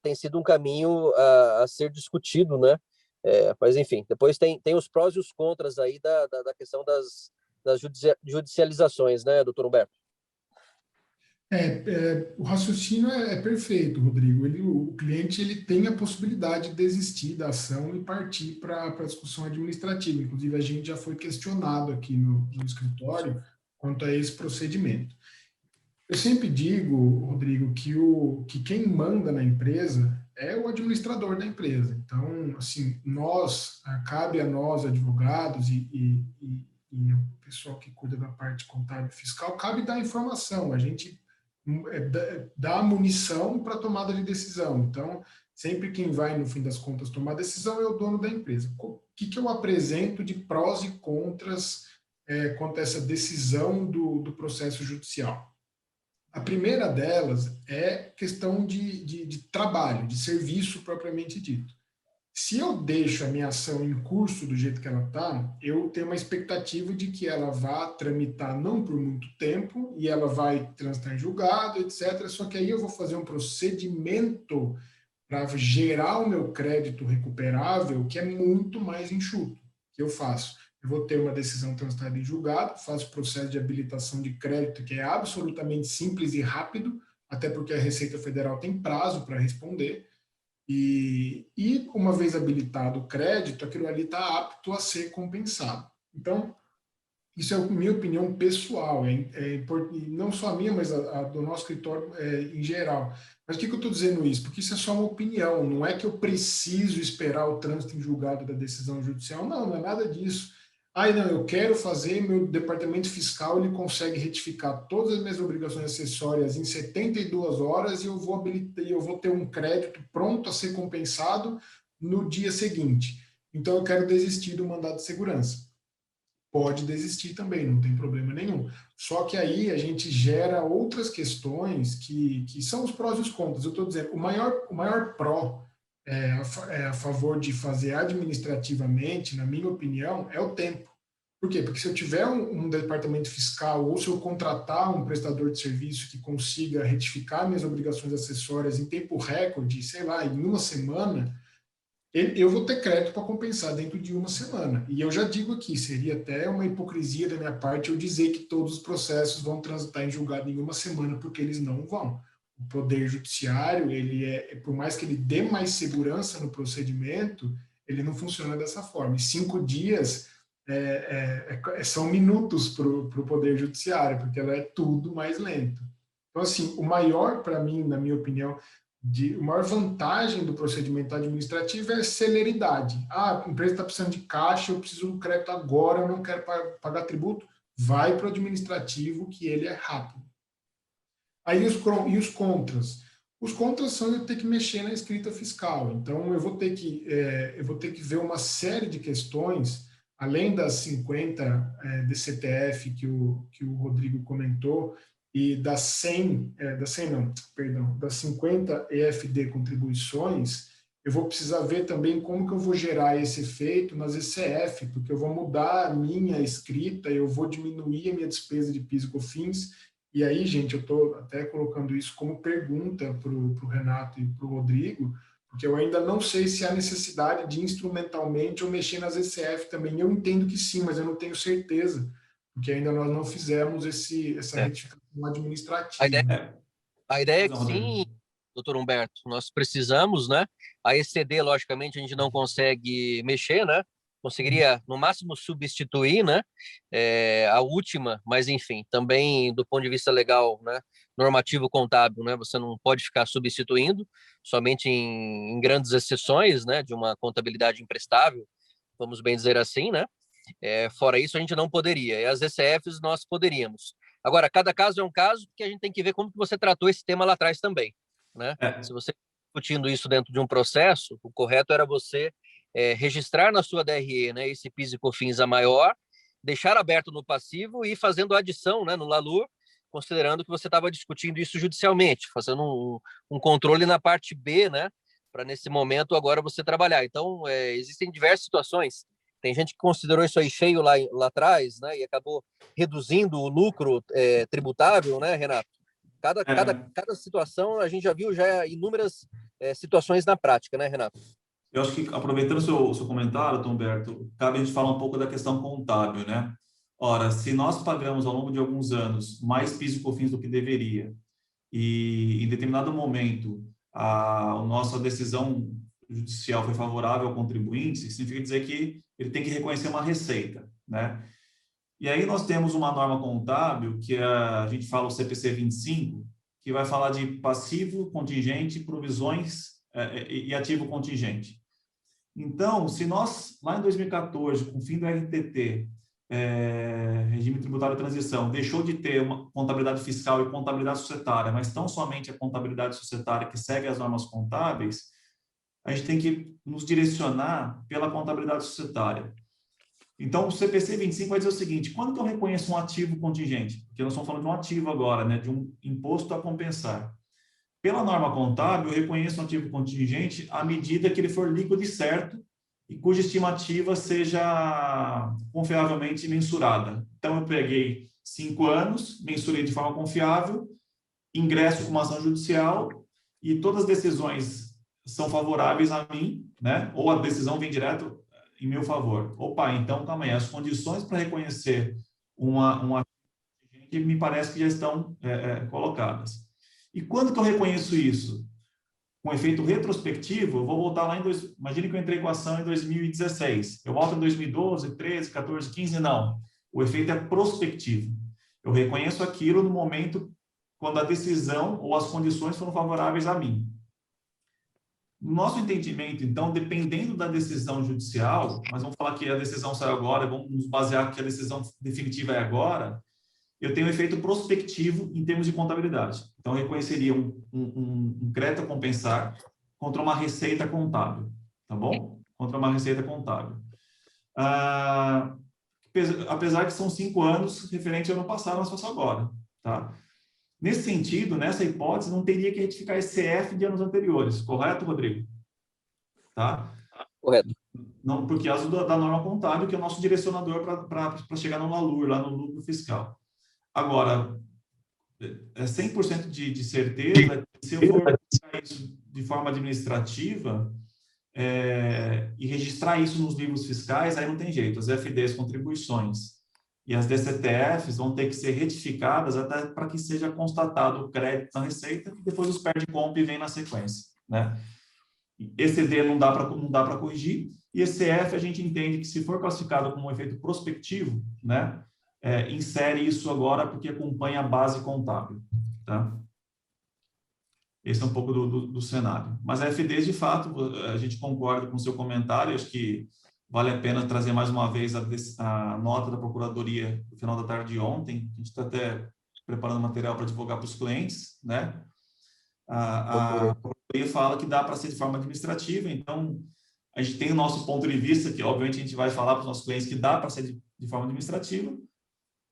S4: tem sido um caminho a ser discutido, né? Mas, enfim, depois tem os prós e os contras aí da questão das judicializações, né, doutor Humberto?
S5: O raciocínio é perfeito, Rodrigo. O cliente ele tem a possibilidade de desistir da ação e partir para a discussão administrativa. Inclusive, a gente já foi questionado aqui no escritório quanto a esse procedimento. Eu sempre digo, Rodrigo, que quem manda na empresa é o administrador da empresa. Então, assim, cabe a nós, advogados e o pessoal que cuida da parte contábil e fiscal, cabe dar informação. A gente dá a munição para a tomada de decisão. Então, sempre quem vai, no fim das contas, tomar a decisão é o dono da empresa. O que eu apresento de prós e contras quanto a essa decisão do processo judicial? A primeira delas é questão de trabalho, de serviço propriamente dito. Se eu deixo a minha ação em curso do jeito que ela está, eu tenho uma expectativa de que ela vá tramitar não por muito tempo e ela vai transitar em julgado, etc. Só que aí eu vou fazer um procedimento para gerar o meu crédito recuperável que é muito mais enxuto. Que eu faço? Eu vou ter uma decisão transitada em julgado, faço o processo de habilitação de crédito que é absolutamente simples e rápido, até porque a Receita Federal tem prazo para responder. E uma vez habilitado o crédito, aquilo ali está apto a ser compensado. Então, isso é a minha opinião pessoal, não só a minha, mas a do nosso escritório em geral. Mas por que eu estou dizendo isso? Porque isso é só uma opinião, não é que eu preciso esperar o trânsito em julgado da decisão judicial, não é nada disso. Não, eu quero fazer, meu departamento fiscal ele consegue retificar todas as minhas obrigações acessórias em 72 horas e eu vou ter um crédito pronto a ser compensado no dia seguinte. Então, eu quero desistir do mandado de segurança. Pode desistir também, não tem problema nenhum. Só que aí a gente gera outras questões que são os prós e os contras. Eu estou dizendo, o maior pró a favor de fazer administrativamente, na minha opinião, é o tempo. Por quê? Porque se eu tiver um departamento fiscal ou se eu contratar um prestador de serviço que consiga retificar minhas obrigações acessórias em tempo recorde, sei lá, em uma semana, eu vou ter crédito para compensar dentro de uma semana. E eu já digo aqui, seria até uma hipocrisia da minha parte eu dizer que todos os processos vão transitar em julgado em uma semana, porque eles não vão. O Poder Judiciário, por mais que ele dê mais segurança no procedimento, ele não funciona dessa forma. E 5 dias são minutos para o Poder Judiciário, porque ela é tudo mais lento. Então, assim, o maior, para mim, na minha opinião, a maior vantagem do procedimento administrativo é a celeridade. A empresa está precisando de caixa, eu preciso do crédito agora, eu não quero pagar tributo, vai para o administrativo, que ele é rápido. Aí os contras? Os contras são eu ter que mexer na escrita fiscal. Então, eu vou ter que ver uma série de questões, além das 50 DCTF que o Rodrigo comentou, e das 50 EFD contribuições, eu vou precisar ver também como que eu vou gerar esse efeito nas ECF, porque eu vou mudar a minha escrita, eu vou diminuir a minha despesa de PIS e COFINS. E aí, gente, eu estou até colocando isso como pergunta para o Renato e para o Rodrigo, porque eu ainda não sei se há necessidade de instrumentalmente eu mexer nas ECF também. Eu entendo que sim, mas eu não tenho certeza, porque ainda nós não fizemos essa retificação administrativa.
S4: A ideia é que sim, doutor Humberto, nós precisamos, né? A ECD, logicamente, a gente não consegue mexer, né? Conseguiria, no máximo, substituir, né? A última, mas, enfim, também do ponto de vista legal, né? Normativo contábil, né? Você não pode ficar substituindo, somente em grandes exceções, né? De uma contabilidade imprestável, vamos bem dizer assim, né? Fora isso, a gente não poderia. E as ECFs nós poderíamos. Agora, cada caso é um caso, porque a gente tem que ver como que você tratou esse tema lá atrás também, né? Se você está discutindo isso dentro de um processo, o correto era você registrar na sua DRE, né, esse PIS e COFINS a maior, deixar aberto no passivo e ir fazendo a adição, né, no LALUR, considerando que você estava discutindo isso judicialmente, fazendo um controle na parte B, né, para nesse momento agora você trabalhar. Então, existem diversas situações. Tem gente que considerou isso aí feio lá atrás, né, e acabou reduzindo o lucro tributável, né, Renato? Cada situação, a gente já viu inúmeras situações na prática, né, Renato?
S3: Eu acho que, aproveitando o seu comentário, Tom Humberto, cabe a gente falar um pouco da questão contábil, né? Ora, se nós pagamos ao longo de alguns anos mais PIS e COFINS do que deveria, e em determinado momento a nossa decisão judicial foi favorável ao contribuinte, significa dizer que ele tem que reconhecer uma receita, né? E aí nós temos uma norma contábil, que a gente fala o CPC 25, que vai falar de passivo contingente, provisões e ativo contingente. Então, se nós, lá em 2014, com o fim do RTT, regime tributário de transição, deixou de ter uma contabilidade fiscal e contabilidade societária, mas tão somente a contabilidade societária que segue as normas contábeis, a gente tem que nos direcionar pela contabilidade societária. Então, o CPC 25 vai dizer o seguinte: quando que eu reconheço um ativo contingente? Porque nós estamos falando de um ativo agora, né, de um imposto a compensar. Pela norma contábil, eu reconheço um ativo contingente à medida que ele for líquido e certo e cuja estimativa seja confiavelmente mensurada. Então, eu peguei 5 anos, mensurei de forma confiável, ingresso com uma ação judicial e todas as decisões são favoráveis a mim, né? Ou a decisão vem direto em meu favor. Opa, então, calma aí, as condições para reconhecer um ativo contingente me parece que já estão colocadas. E quando que eu reconheço isso? Com efeito retrospectivo, eu vou voltar lá imagine que eu entrei com a ação em 2016. Eu volto em 2012, 13, 14, 15, não. O efeito é prospectivo. Eu reconheço aquilo no momento quando a decisão ou as condições foram favoráveis a mim. No nosso entendimento, então, dependendo da decisão judicial, mas vamos falar que a decisão saiu agora, vamos nos basear que a decisão definitiva é agora, eu tenho um efeito prospectivo em termos de contabilidade. Então, eu reconheceria um crédito a compensar contra uma receita contábil, tá bom? Contra uma receita contábil. Apesar que são 5 anos referente ao ano passado, nós faço agora, tá? Nesse sentido, nessa hipótese, não teria que retificar ECF de anos anteriores, correto, Rodrigo? Tá?
S4: Correto.
S3: Não, porque causa da norma contábil, que é o nosso direcionador para chegar no LALUR, lá no lucro fiscal. Agora, 100% de certeza, se eu for registrar isso de forma administrativa e registrar isso nos livros fiscais, aí não tem jeito. As FDs, contribuições, e as DCTFs vão ter que ser retificadas até para que seja constatado o crédito na receita, e depois os perde-comp vem na sequência, né? ECD não dá para corrigir, E ECF a gente entende que se for classificado como um efeito prospectivo, né, insere isso agora porque acompanha a base contábil, tá? Esse é um pouco do cenário. Mas a FDs, de fato, a gente concorda com o seu comentário, acho que vale a pena trazer mais uma vez a nota da Procuradoria no final da tarde de ontem. A gente está até preparando material para divulgar para os clientes, né? A Procuradoria fala que dá para ser de forma administrativa, então a gente tem o nosso ponto de vista, que obviamente a gente vai falar para os nossos clientes que dá para ser de forma administrativa,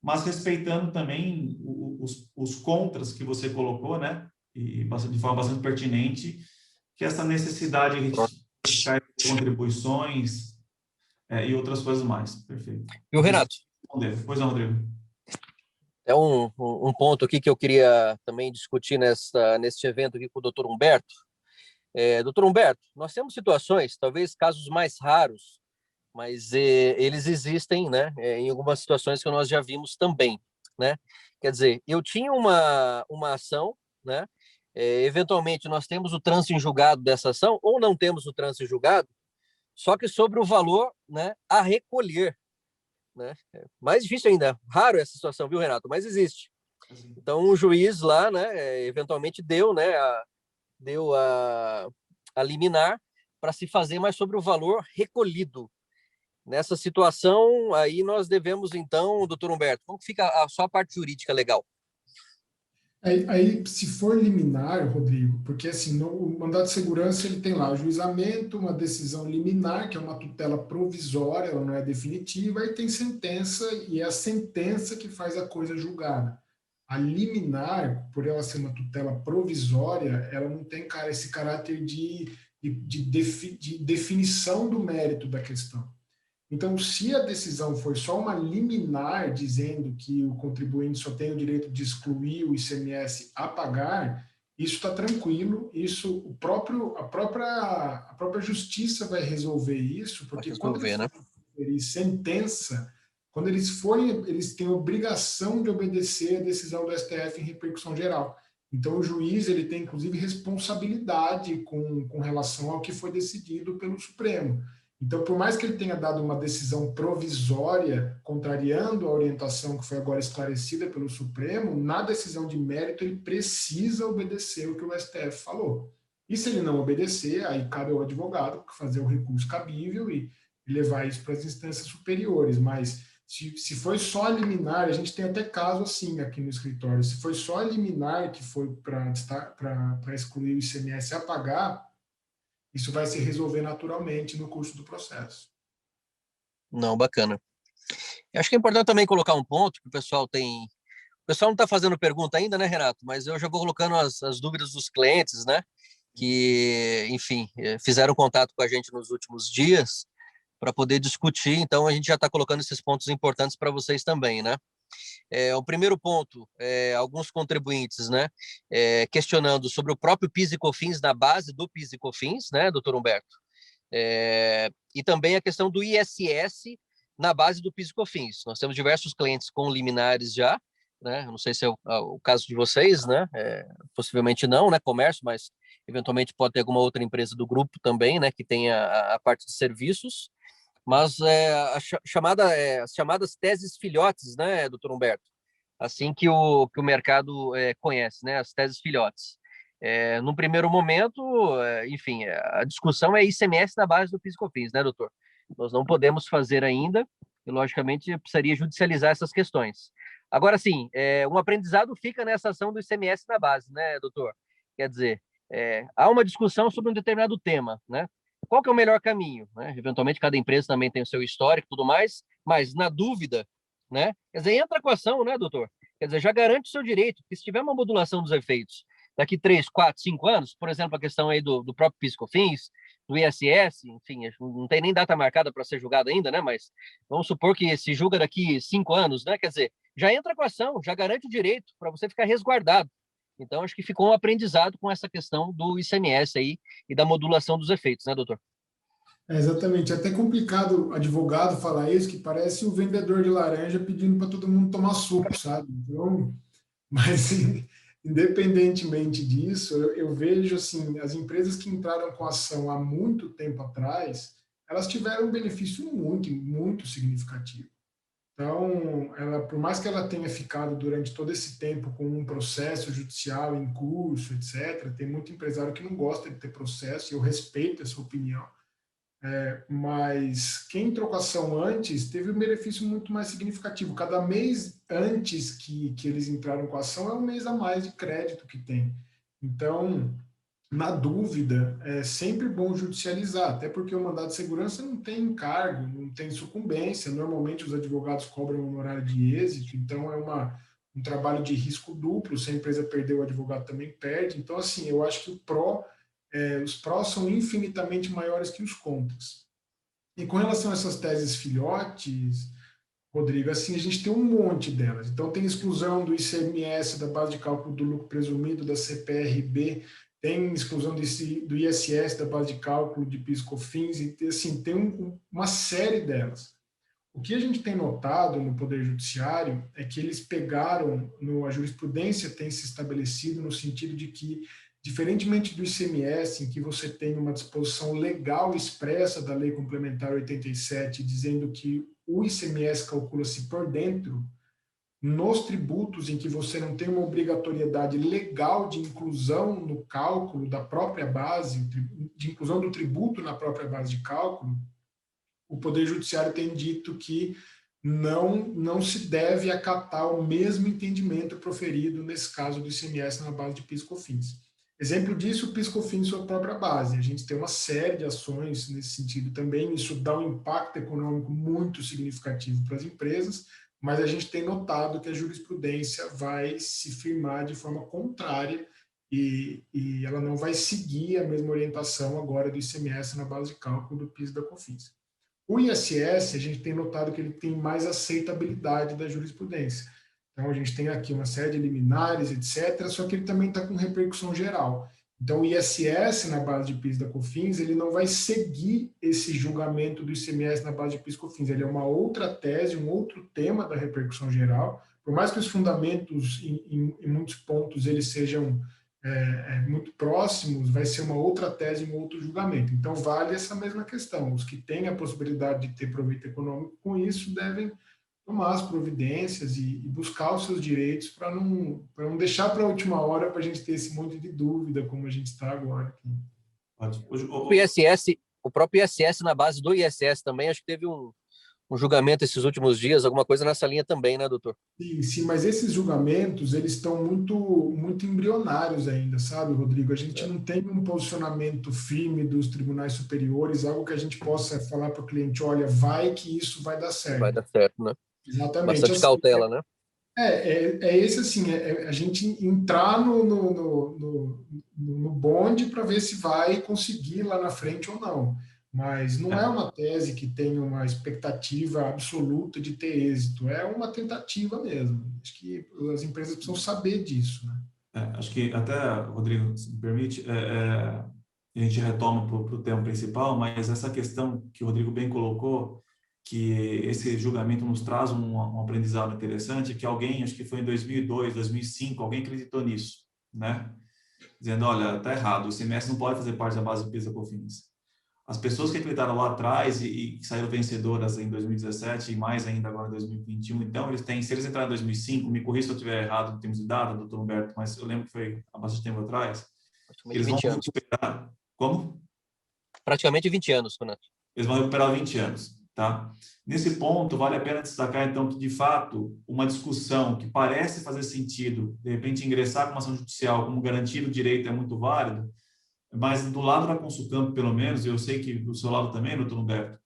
S3: mas respeitando também os contras que você colocou, né? E de forma bastante pertinente, que essa necessidade de retificar contribuições e outras coisas mais. Perfeito.
S4: E o Renato?
S3: Pois não, Rodrigo.
S4: É um ponto aqui que eu queria também discutir neste evento aqui com o Dr. Humberto. Dr. Humberto, nós temos situações, talvez casos mais raros, mas eles existem, né, em algumas situações que nós já vimos também, né? Quer dizer, eu tinha uma ação, né? Eventualmente nós temos o trânsito em julgado dessa ação ou não temos o trânsito em julgado, só que sobre o valor, né, a recolher, né? Mais difícil ainda, raro essa situação, viu, Renato? Mas existe. Então o juiz lá, né, eventualmente deu a liminar para se fazer mais sobre o valor recolhido. Nessa situação, aí nós devemos, então, doutor Humberto, como fica só a parte jurídica legal?
S5: Aí, se for liminar, Rodrigo, porque assim, no mandado de segurança ele tem lá o juizamento, uma decisão liminar, que é uma tutela provisória, ela não é definitiva, aí tem sentença, e é a sentença que faz a coisa julgada. A liminar, por ela ser uma tutela provisória, ela não tem esse caráter de definição do mérito da questão. Então, se a decisão for só uma liminar, dizendo que o contribuinte só tem o direito de excluir o ICMS a pagar, isso está tranquilo, isso a própria justiça vai resolver isso, porque quando eles forem sentença, quando eles têm a obrigação de obedecer a decisão do STF em repercussão geral. Então, o juiz ele tem, inclusive, responsabilidade com relação ao que foi decidido pelo Supremo. Então, por mais que ele tenha dado uma decisão provisória, contrariando a orientação que foi agora esclarecida pelo Supremo, na decisão de mérito ele precisa obedecer o que o STF falou. E se ele não obedecer, aí cabe ao advogado fazer o recurso cabível e levar isso para as instâncias superiores. Mas se foi só a liminar, a gente tem até caso assim aqui no escritório, se foi só a liminar que foi para excluir o ICMS a pagar, isso vai se resolver naturalmente no curso do processo.
S4: Não, bacana. Eu acho que é importante também colocar um ponto que o pessoal tem... O pessoal não está fazendo pergunta ainda, né, Renato? Mas eu já vou colocando as dúvidas dos clientes, né? Que, enfim, fizeram contato com a gente nos últimos dias para poder discutir. Então, a gente já está colocando esses pontos importantes para vocês também, né? O primeiro ponto, alguns contribuintes, né, questionando sobre o próprio PIS e COFINS na base do PIS e COFINS, né, doutor Humberto? E também a questão do ISS na base do PIS e COFINS. Nós temos diversos clientes com liminares já, né? Não sei se é o caso de vocês, né? Possivelmente não, né? Comércio, mas eventualmente pode ter alguma outra empresa do grupo também, né? Que tenha a parte de serviços. Mas as chamadas teses filhotes, né, doutor Humberto? Assim que o mercado conhece, né, as teses filhotes. No primeiro momento, enfim, a discussão é ICMS na base do PIS e COFINS, né, doutor? Nós não podemos fazer ainda, e logicamente precisaria judicializar essas questões. Agora, sim, um aprendizado fica nessa ação do ICMS na base, né, doutor? Quer dizer, há uma discussão sobre um determinado tema, né? Qual que é o melhor caminho, né? Eventualmente, cada empresa também tem o seu histórico e tudo mais, mas, na dúvida, né? Quer dizer, entra com a ação, né, doutor? Quer dizer, já garante o seu direito, porque se tiver uma modulação dos efeitos daqui 3, 4, 5 anos, por exemplo, a questão aí do próprio PIS e COFINS, do ISS, enfim, não tem nem data marcada para ser julgado ainda, né? Mas vamos supor que se julga daqui 5 anos, né? Quer dizer, já entra com a ação, já garante o direito para você ficar resguardado. Então, acho que ficou um aprendizado com essa questão do ICMS aí e da modulação dos efeitos, né, doutor?
S5: Exatamente. É até complicado advogado falar isso, que parece o vendedor de laranja pedindo para todo mundo tomar suco, sabe? Então, mas, independentemente disso, eu vejo, assim, as empresas que entraram com ação há muito tempo atrás, elas tiveram um benefício muito, muito significativo. Então, por mais que ela tenha ficado durante todo esse tempo com um processo judicial em curso, etc., tem muito empresário que não gosta de ter processo, e eu respeito essa opinião, mas quem entrou com a ação antes teve um benefício muito mais significativo. Cada mês antes que eles entraram com a ação é um mês a mais de crédito que tem. Então, na dúvida, é sempre bom judicializar, até porque o mandado de segurança não tem encargo, não tem sucumbência, normalmente os advogados cobram honorário de êxito, então é um trabalho de risco duplo, se a empresa perder, o advogado também perde. Então, assim, eu acho que os prós são infinitamente maiores que os contras. E com relação a essas teses filhotes, Rodrigo, assim, a gente tem um monte delas. Então, tem exclusão do ICMS, da base de cálculo do lucro presumido, da CPRB, tem exclusão do ISS, da base de cálculo de PIS/COFINS, e assim, tem uma série delas. O que a gente tem notado no Poder Judiciário é que eles pegaram, a jurisprudência tem se estabelecido no sentido de que, diferentemente do ICMS, em que você tem uma disposição legal expressa da Lei Complementar 87, dizendo que o ICMS calcula-se por dentro, nos tributos em que você não tem uma obrigatoriedade legal de inclusão no cálculo da própria base, de inclusão do tributo na própria base de cálculo, o Poder Judiciário tem dito que não se deve acatar o mesmo entendimento proferido nesse caso do ICMS na base de PIS/COFINS. Exemplo disso, o PIS/COFINS sua própria base. A gente tem uma série de ações nesse sentido também, isso dá um impacto econômico muito significativo para as empresas, mas a gente tem notado que a jurisprudência vai se firmar de forma contrária e ela não vai seguir a mesma orientação agora do ICMS na base de cálculo do PIS e da COFINS. O ISS, a gente tem notado que ele tem mais aceitabilidade da jurisprudência. Então, a gente tem aqui uma série de liminares, etc., só que ele também está com repercussão geral. Então, o ISS na base de PIS da COFINS, ele não vai seguir esse julgamento do ICMS na base de PIS e COFINS. Ele é uma outra tese, um outro tema da repercussão geral. Por mais que os fundamentos, em muitos pontos, eles sejam muito próximos, vai ser uma outra tese, um outro julgamento. Então, vale essa mesma questão. Os que têm a possibilidade de ter proveito econômico com isso devem tomar as providências e buscar os seus direitos para não deixar para a última hora para a gente ter esse monte de dúvida como a gente está agora aqui.
S4: O próprio ISS na base do ISS também, acho que teve um julgamento esses últimos dias, alguma coisa nessa linha também, né, doutor?
S5: Sim, mas esses julgamentos, eles estão muito, muito embrionários ainda, sabe, Rodrigo? A gente não tem um posicionamento firme dos tribunais superiores, algo que a gente possa falar para o cliente, olha, vai que isso vai dar certo.
S4: Vai dar certo, né?
S5: Exatamente.
S4: Bastante cautela, né?
S5: Esse assim, a gente entrar no bonde para ver se vai conseguir lá na frente ou não. Mas não é uma tese que tem uma expectativa absoluta de ter êxito, é uma tentativa mesmo. Acho que as empresas precisam saber disso, né?
S3: Acho que até, Rodrigo, se me permite, a gente retoma para o tema principal, mas essa questão que o Rodrigo bem colocou, que esse julgamento nos traz um aprendizado interessante, que alguém, acho que foi em 2002, 2005, alguém acreditou nisso, né? Dizendo, olha, está errado, o ICMS não pode fazer parte da base do PIS e COFINS. As pessoas que acreditaram lá atrás e saíram vencedoras em 2017 e mais ainda agora em 2021, então eles têm, se eles entraram em 2005, me corrija se eu estiver errado em termos de data, doutor Humberto, mas eu lembro que foi há bastante tempo atrás, eles vão recuperar. Como?
S4: Praticamente 20 anos, Renato.
S3: Eles vão recuperar 20 anos, tá? Nesse ponto, vale a pena destacar, então, que, de fato, uma discussão que parece fazer sentido, de repente, ingressar com uma ação judicial como garantir o direito é muito válido, mas do lado da Consulcampo, pelo menos, eu sei que do seu lado também, doutor Humberto,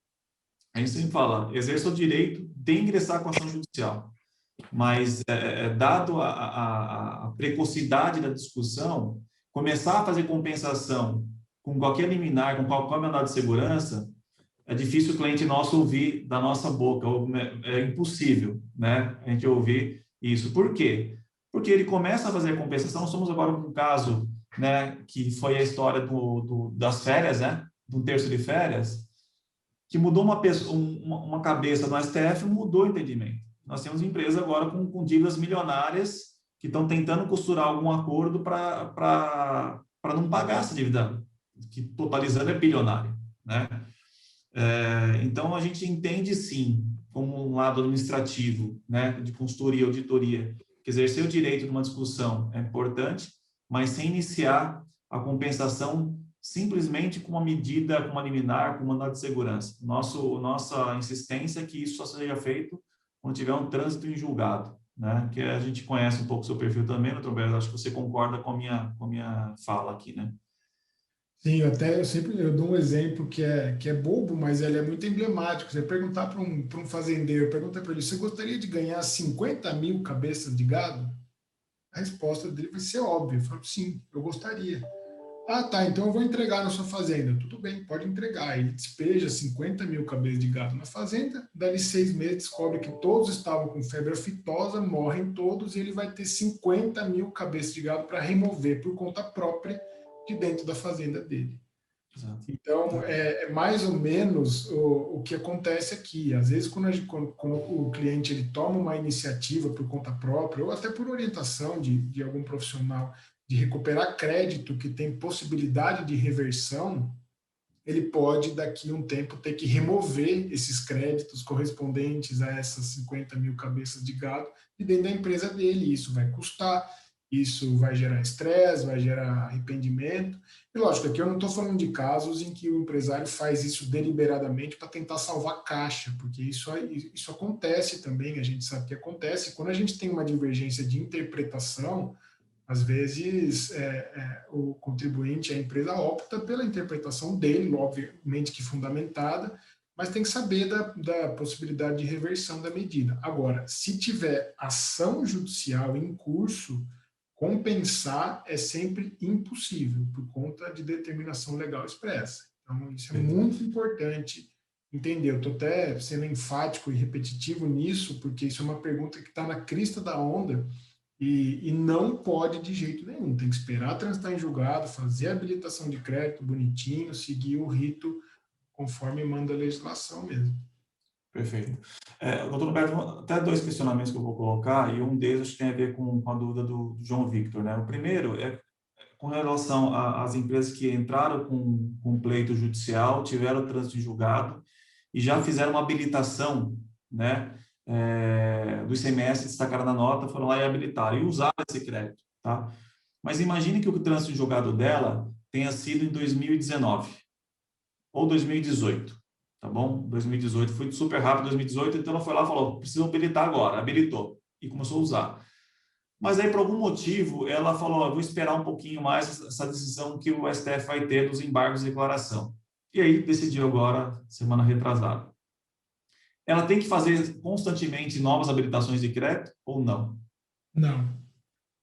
S3: a gente sempre fala, exerça o direito de ingressar com ação judicial, mas, dado a precocidade da discussão, começar a fazer compensação com qualquer liminar, com qualquer mandado de segurança, é difícil o cliente nosso ouvir da nossa boca, é impossível, né, a gente ouvir isso. Por quê? Porque ele começa a fazer a compensação. Nós somos agora com um caso, né, que foi a história das férias, né, de um terço de férias, que mudou uma cabeça do STF, mudou o entendimento. Nós temos empresas agora com dívidas milionárias que estão tentando costurar algum acordo para não pagar essa dívida, que totalizando é bilionária, né? Então, a gente entende, sim, como um lado administrativo, né, de consultoria, auditoria, que exercer o direito de uma discussão é importante, mas sem iniciar a compensação simplesmente com uma medida, com uma liminar, com um mandado de segurança. Nossa insistência é que isso só seja feito quando tiver um trânsito em julgado, né? Que a gente conhece um pouco o seu perfil também, doutor Roberto, acho que você concorda com a minha fala aqui, né?
S5: Sim, eu dou um exemplo que é bobo, mas ele é muito emblemático. Você perguntar para um fazendeiro, pergunta para ele, você gostaria de ganhar 50 mil cabeças de gado? A resposta dele vai ser óbvia. Eu falo, sim, eu gostaria. Ah, tá, então eu vou entregar na sua fazenda. Tudo bem, pode entregar. Ele despeja 50 mil cabeças de gado na fazenda, dali 6 meses descobre que todos estavam com febre aftosa, morrem todos, e ele vai ter 50 mil cabeças de gado para remover por conta própria de dentro da fazenda dele.
S3: Exato.
S5: Então, é mais ou menos o que acontece aqui. Às vezes, quando o cliente ele toma uma iniciativa por conta própria, ou até por orientação de algum profissional, de recuperar crédito que tem possibilidade de reversão, ele pode, daqui a um tempo, ter que remover esses créditos correspondentes a essas 50 mil cabeças de gado de dentro da empresa dele. Isso vai custar, isso vai gerar estresse, vai gerar arrependimento. E lógico, aqui eu não estou falando de casos em que o empresário faz isso deliberadamente para tentar salvar caixa, porque isso acontece também, a gente sabe que acontece. Quando a gente tem uma divergência de interpretação, às vezes o contribuinte, a empresa, opta pela interpretação dele, obviamente que fundamentada, mas tem que saber da possibilidade de reversão da medida. Agora, se tiver ação judicial em curso, compensar é sempre impossível, por conta de determinação legal expressa. Então, isso é muito importante entender. Eu estou até sendo enfático e repetitivo nisso, porque isso é uma pergunta que está na crista da onda e não pode de jeito nenhum. Tem que esperar transitar em julgado, fazer a habilitação de crédito bonitinho, seguir o rito conforme manda a legislação mesmo.
S3: Perfeito. Doutor Roberto, até 2 questionamentos que eu vou colocar, e um deles acho que tem a ver com a dúvida do João Victor, né? O primeiro é com relação às empresas que entraram com pleito judicial, tiveram trânsito em julgado e já fizeram uma habilitação, né, do ICMS, destacaram na nota, foram lá e habilitaram, e usaram esse crédito, tá? Mas imagine que o trânsito em julgado dela tenha sido em 2019 ou 2018. Tá bom? 2018, foi super rápido 2018, então ela foi lá e falou, preciso habilitar agora, habilitou, e começou a usar. Mas aí, por algum motivo, ela falou, vou esperar um pouquinho mais essa decisão que o STF vai ter dos embargos de declaração. E aí, decidiu agora, semana retrasada. Ela tem que fazer constantemente novas habilitações de crédito ou não?
S5: Não.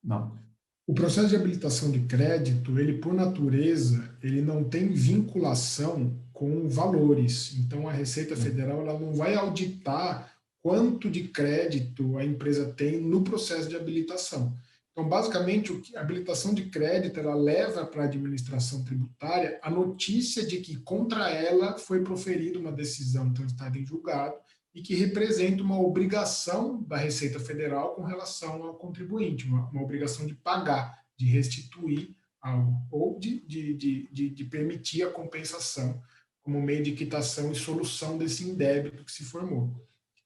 S3: Não.
S5: O processo de habilitação de crédito, ele por natureza, ele não tem vinculação com valores. Então, a Receita Federal ela não vai auditar quanto de crédito a empresa tem no processo de habilitação. Então, basicamente, a habilitação de crédito ela leva para a administração tributária a notícia de que contra ela foi proferida uma decisão transitada em julgado e que representa uma obrigação da Receita Federal com relação ao contribuinte, uma obrigação de pagar, de restituir algo, ou de permitir a compensação como meio de quitação e solução desse indébito que se formou.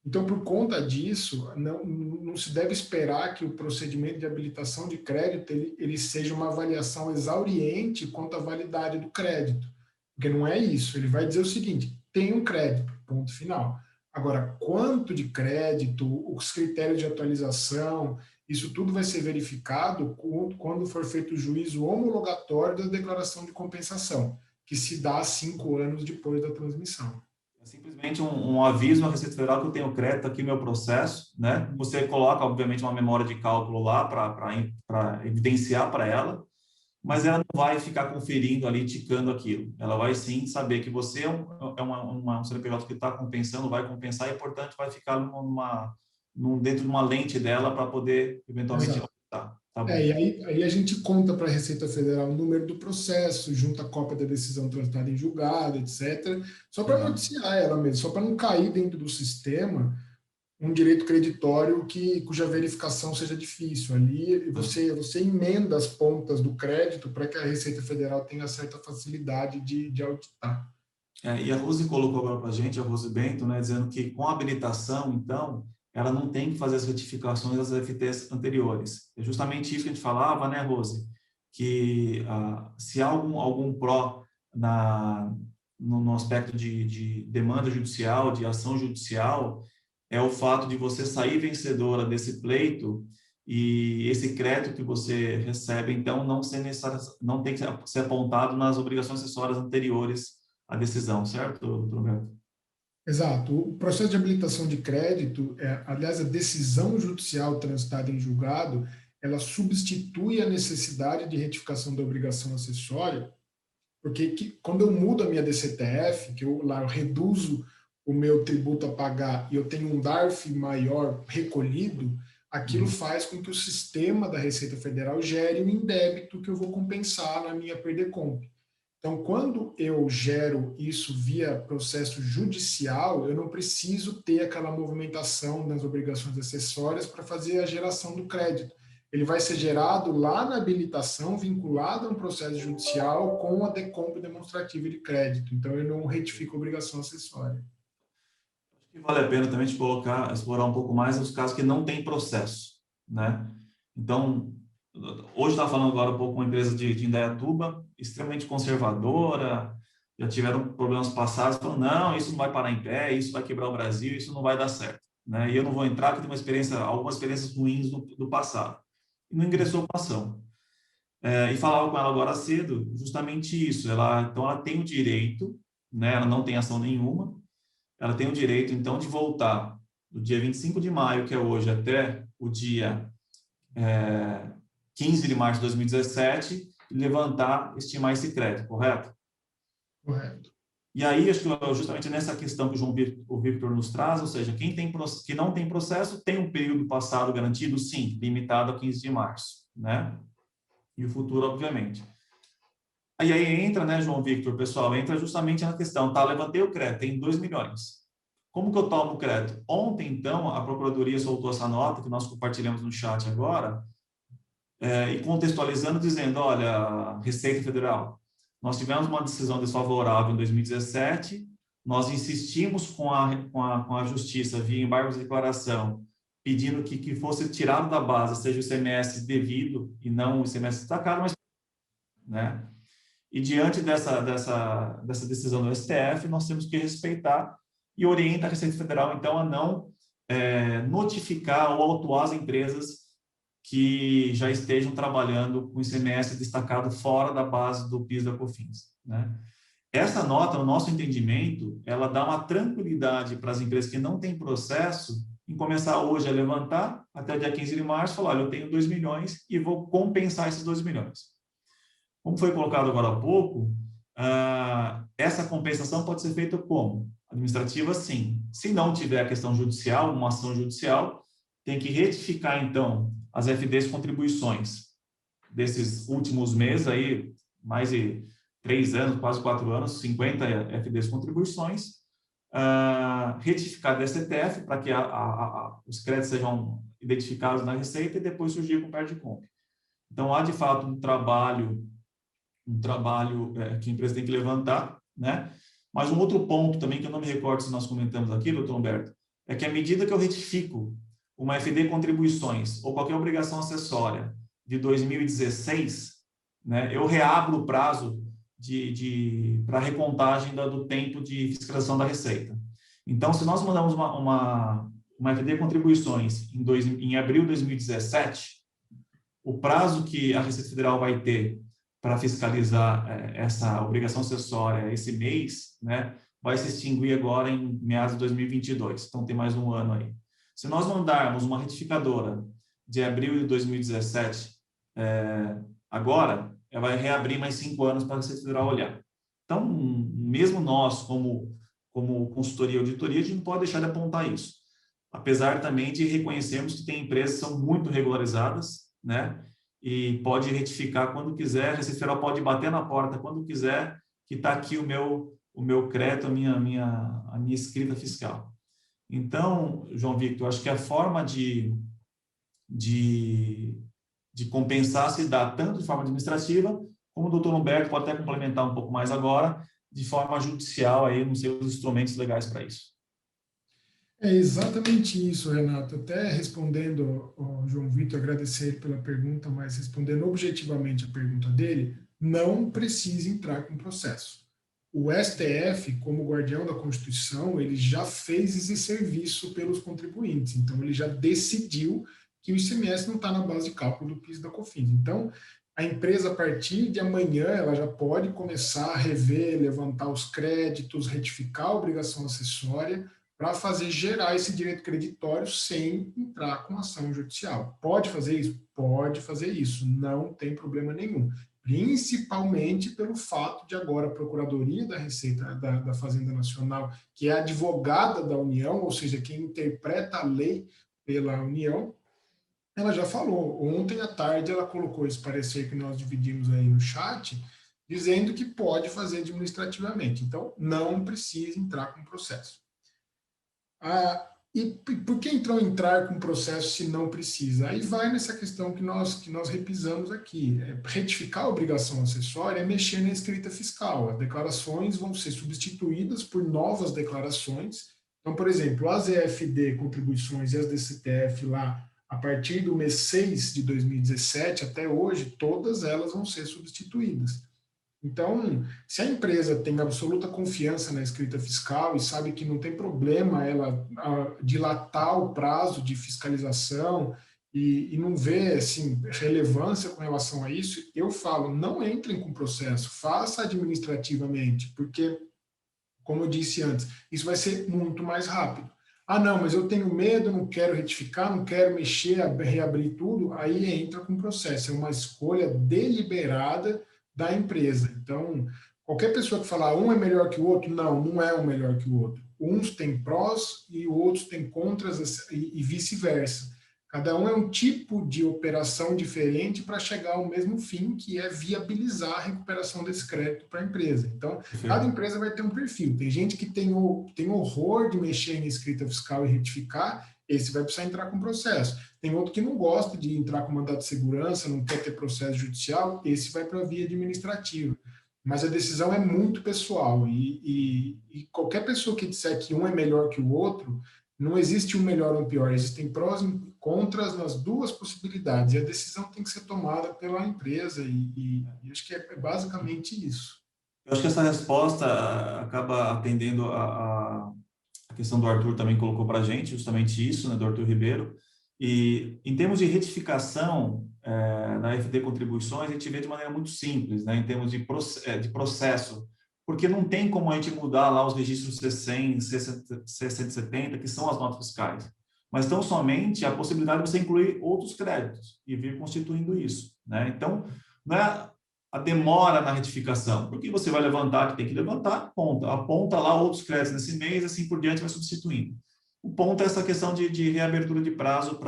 S5: Então, por conta disso, não se deve esperar que o procedimento de habilitação de crédito ele seja uma avaliação exauriente quanto à validade do crédito, porque não é isso. Ele vai dizer o seguinte, tem um crédito, ponto final. Agora, quanto de crédito, os critérios de atualização, isso tudo vai ser verificado quando for feito o juízo homologatório da declaração de compensação, que se dá 5 anos depois da transmissão.
S3: É simplesmente um aviso na Receita Federal que eu tenho crédito aqui no meu processo, né? Você coloca, obviamente, uma memória de cálculo lá para evidenciar para ela, mas ela não vai ficar conferindo ali, ticando aquilo. Ela vai sim saber que você é um CNPJ que está compensando, vai compensar e, portanto, vai ficar dentro de uma lente dela para poder, eventualmente, aumentar. Tá bom.
S5: E aí a gente conta para a Receita Federal o número do processo, junta a cópia da decisão transitada em julgado, etc., só para noticiar ela mesmo, só para não cair dentro do sistema um direito creditório cuja verificação seja difícil. Ali você emenda as pontas do crédito para que a Receita Federal tenha certa facilidade de auditar.
S3: E a Rose colocou agora para a gente, a Rose Bento, né, dizendo que com a habilitação, então, ela não tem que fazer as retificações das FTs anteriores. É justamente isso que a gente falava, né, Rose? Que se há algum pró no aspecto de demanda judicial, de ação judicial, é o fato de você sair vencedora desse pleito e esse crédito que você recebe, então, não tem que ser apontado nas obrigações acessórias anteriores à decisão, certo, doutor Roberto?
S5: Exato. O processo de habilitação de crédito, aliás, a decisão judicial transitada em julgado, ela substitui a necessidade de retificação da obrigação acessória, porque quando eu mudo a minha DCTF, que eu reduzo o meu tributo a pagar e eu tenho um DARF maior recolhido, aquilo faz com que o sistema da Receita Federal gere um indébito que eu vou compensar na minha PERDECOMP. Então, quando eu gero isso via processo judicial, eu não preciso ter aquela movimentação das obrigações acessórias para fazer a geração do crédito. Ele vai ser gerado lá na habilitação, vinculado a um processo judicial com a DECOMP demonstrativa de crédito. Então, eu não retifico a obrigação acessória.
S3: Acho que vale a pena também explorar um pouco mais os casos que não tem processo, né? Então, hoje estava falando agora um pouco com uma empresa de Indaiatuba, extremamente conservadora, já tiveram problemas passados, falando, não, isso não vai parar em pé, isso vai quebrar o Brasil, isso não vai dar certo, né? E eu não vou entrar, porque tem algumas experiências ruins do passado. E não ingressou com a ação. E falava com ela agora cedo, justamente isso, então ela tem o direito, né, ela não tem ação nenhuma, ela tem o direito, então, de voltar do dia 25 de maio, que é hoje, até o dia 15 de março de 2017, estimar esse crédito, correto?
S5: Correto.
S3: E aí, acho que justamente nessa questão que o Victor nos traz, ou seja, que não tem processo tem um período passado garantido, sim, limitado a 15 de março, né? E o futuro, obviamente. Aí entra, né, João Victor, pessoal, entra justamente na questão, tá, levantei o crédito, tem 2 milhões. Como que eu tomo o crédito? Ontem, então, a Procuradoria soltou essa nota, que nós compartilhamos no chat agora, e contextualizando, dizendo, olha, Receita Federal, nós tivemos uma decisão desfavorável em 2017, nós insistimos com a Justiça via embargo de declaração, pedindo que fosse tirado da base, seja o ICMS devido e não o ICMS destacado, mas, né? E diante dessa decisão do STF, nós temos que respeitar e orienta a Receita Federal, então, a não notificar ou autuar as empresas que já estejam trabalhando com ICMS destacado fora da base do PIS da COFINS, né? Essa nota, no nosso entendimento, ela dá uma tranquilidade para as empresas que não têm processo em começar hoje a levantar, até o dia 15 de março, falar, olha, eu tenho 2 milhões e vou compensar esses 2 milhões. Como foi colocado agora há pouco, essa compensação pode ser feita como? Administrativa, sim. Se não tiver a questão judicial, uma ação judicial, tem que retificar, então, as FDs contribuições desses últimos meses, aí, mais de 3 anos, quase 4 anos, 50 FDs contribuições, retificar da DCTF para que os créditos sejam identificados na Receita e depois surgir com o PERDECOMP. Então, há, de fato, um trabalho que a empresa tem que levantar, né? Mas um outro ponto também, que eu não me recordo se nós comentamos aqui, doutor Humberto, é que à medida que eu retifico uma FD contribuições ou qualquer obrigação acessória de 2016, né, eu reabro o prazo para recontagem do tempo de fiscalização da Receita. Então, se nós mandamos uma FD contribuições em abril de 2017, o prazo que a Receita Federal vai ter para fiscalizar essa obrigação acessória esse mês, né, vai se extinguir agora em meados de 2022. Então, tem mais um ano aí. Se nós mandarmos uma retificadora de abril de 2017 agora, ela vai reabrir mais 5 anos para a Receita Federal olhar. Então, mesmo nós, como consultoria e auditoria, a gente não pode deixar de apontar isso. Apesar também de reconhecermos que tem empresas que são muito regularizadas, né? E pode retificar quando quiser, a Receita Federal pode bater na porta quando quiser, que está aqui o meu crédito, a minha escrita fiscal. Então, João Victor, acho que a forma de compensar se dá tanto de forma administrativa, como o doutor Humberto pode até complementar um pouco mais agora, de forma judicial aí nos seus instrumentos legais para isso.
S5: É exatamente isso, Renato. Até respondendo ao João Vitor, agradecer ele pela pergunta, mas respondendo objetivamente a pergunta dele, não precisa entrar com processo. O STF, como guardião da Constituição, ele já fez esse serviço pelos contribuintes. Então, ele já decidiu que o ICMS não está na base de cálculo do PIS e da COFINS. Então, a empresa, a partir de amanhã, ela já pode começar a rever, levantar os créditos, retificar a obrigação acessória, para fazer gerar esse direito creditório sem entrar com ação judicial. Pode fazer isso? Pode fazer isso, não tem problema nenhum. Principalmente pelo fato de agora a Procuradoria da Receita da Fazenda Nacional, que é advogada da União, ou seja, quem interpreta a lei pela União, ela já falou. Ontem à tarde ela colocou esse parecer que nós dividimos aí no chat, dizendo que pode fazer administrativamente. Então, não precisa entrar com processo. E por que então entrar com processo se não precisa? Aí vai nessa questão que nós repisamos aqui. Retificar a obrigação acessória é mexer na escrita fiscal. As declarações vão ser substituídas por novas declarações. Então, por exemplo, as EFD, contribuições e as DCTF lá, a partir do mês 6 de 2017 até hoje, todas elas vão ser substituídas. Então, se a empresa tem absoluta confiança na escrita fiscal e sabe que não tem problema ela dilatar o prazo de fiscalização e não vê assim, relevância com relação a isso, eu falo, não entrem com processo, faça administrativamente, porque, como eu disse antes, isso vai ser muito mais rápido. Ah, não, mas eu tenho medo, não quero retificar, não quero mexer, reabrir tudo, aí entra com processo. É uma escolha deliberada da empresa. Então, qualquer pessoa que falar um é melhor que o outro, não é um melhor que o outro. Uns têm prós e outros têm contras e vice-versa. Cada um é um tipo de operação diferente para chegar ao mesmo fim, que é viabilizar a recuperação desse crédito para a empresa. Então, cada empresa vai ter um perfil. Tem gente que tem horror de mexer em escrita fiscal e retificar, esse vai precisar entrar com processo. Tem outro que não gosta de entrar com mandado de segurança, não quer ter processo judicial, esse vai para a via administrativa. Mas a decisão é muito pessoal e qualquer pessoa que disser que um é melhor que o outro, não existe um melhor ou um pior, existem prós e contras nas duas possibilidades, e a decisão tem que ser tomada pela empresa, e acho que é basicamente isso.
S3: Eu acho que essa resposta acaba atendendo a questão do Arthur também colocou para a gente, justamente isso, né, do Arthur Ribeiro, e em termos de retificação da FD Contribuições, a gente vê de maneira muito simples, né, em termos de processo, porque não tem como a gente mudar lá os registros C100, C170, que são as notas fiscais, mas tão somente a possibilidade de você incluir outros créditos e vir constituindo isso, né? Então, não é a demora na retificação, porque você vai levantar, que tem que levantar, aponta lá outros créditos nesse mês, assim por diante, vai substituindo. O ponto é essa questão de reabertura de prazo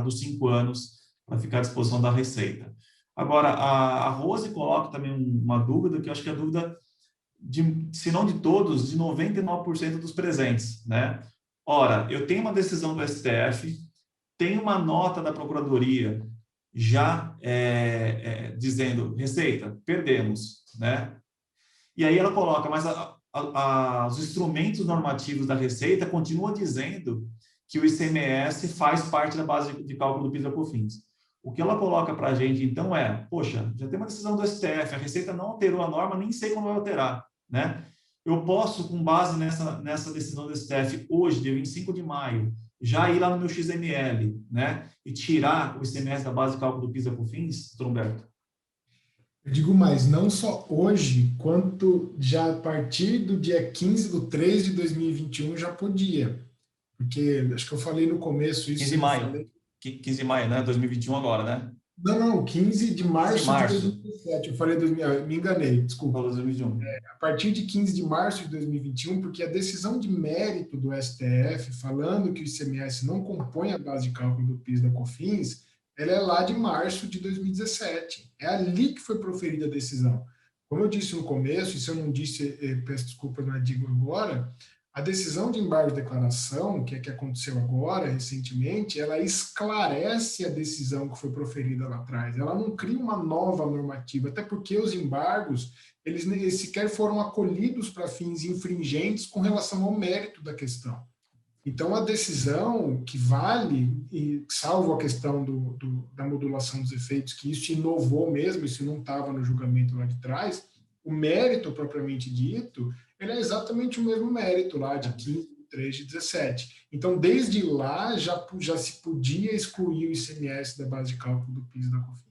S3: dos 5 anos, para ficar à disposição da Receita. Agora, a Rose coloca também uma dúvida, que eu acho que é a dúvida, se não de todos, de 99% dos presentes, né? Ora, eu tenho uma decisão do STF, tenho uma nota da Procuradoria já dizendo, Receita, perdemos, né? E aí ela coloca, mas os instrumentos normativos da Receita continuam dizendo que o ICMS faz parte da base de cálculo do PIS e COFINS. O que ela coloca para a gente, então, poxa, já tem uma decisão do STF, a Receita não alterou a norma, nem sei como vai alterar, né? Eu posso, com base nessa decisão do STF, hoje, dia 25 de maio, já ir lá no meu XML, né? E tirar o ICMS da base de cálculo do PIS e COFINS, doutor Humberto?
S5: Eu digo mais, não só hoje, quanto já a partir do dia 15/3 de 2021 já podia. Porque, acho que eu falei no começo isso.
S3: 15 de maio. 15 de maio, né? 2021 agora, né?
S5: Não, 15 de março de 2017. Eu falei, me enganei, desculpa.
S3: 2021.
S5: A partir de 15 de março de 2021, porque a decisão de mérito do STF, falando que o ICMS não compõe a base de cálculo do PIS e da COFINS, ela é lá de março de 2017. É ali que foi proferida a decisão. Como eu disse no começo, e se eu não disse, peço desculpas, mas digo agora, A decisão de embargo de declaração, que é que aconteceu agora, recentemente, ela esclarece a decisão que foi proferida lá atrás. Ela não cria uma nova normativa, até porque os embargos, eles sequer foram acolhidos para fins infringentes com relação ao mérito da questão. Então, a decisão que vale, e salvo a questão da modulação dos efeitos, que isso inovou mesmo, isso não estava no julgamento lá de trás, o mérito propriamente dito, ele é exatamente o mesmo mérito lá de 15 de 3 de 17. Então, desde lá, já se podia excluir o ICMS da base de cálculo do PIS e da COFINS.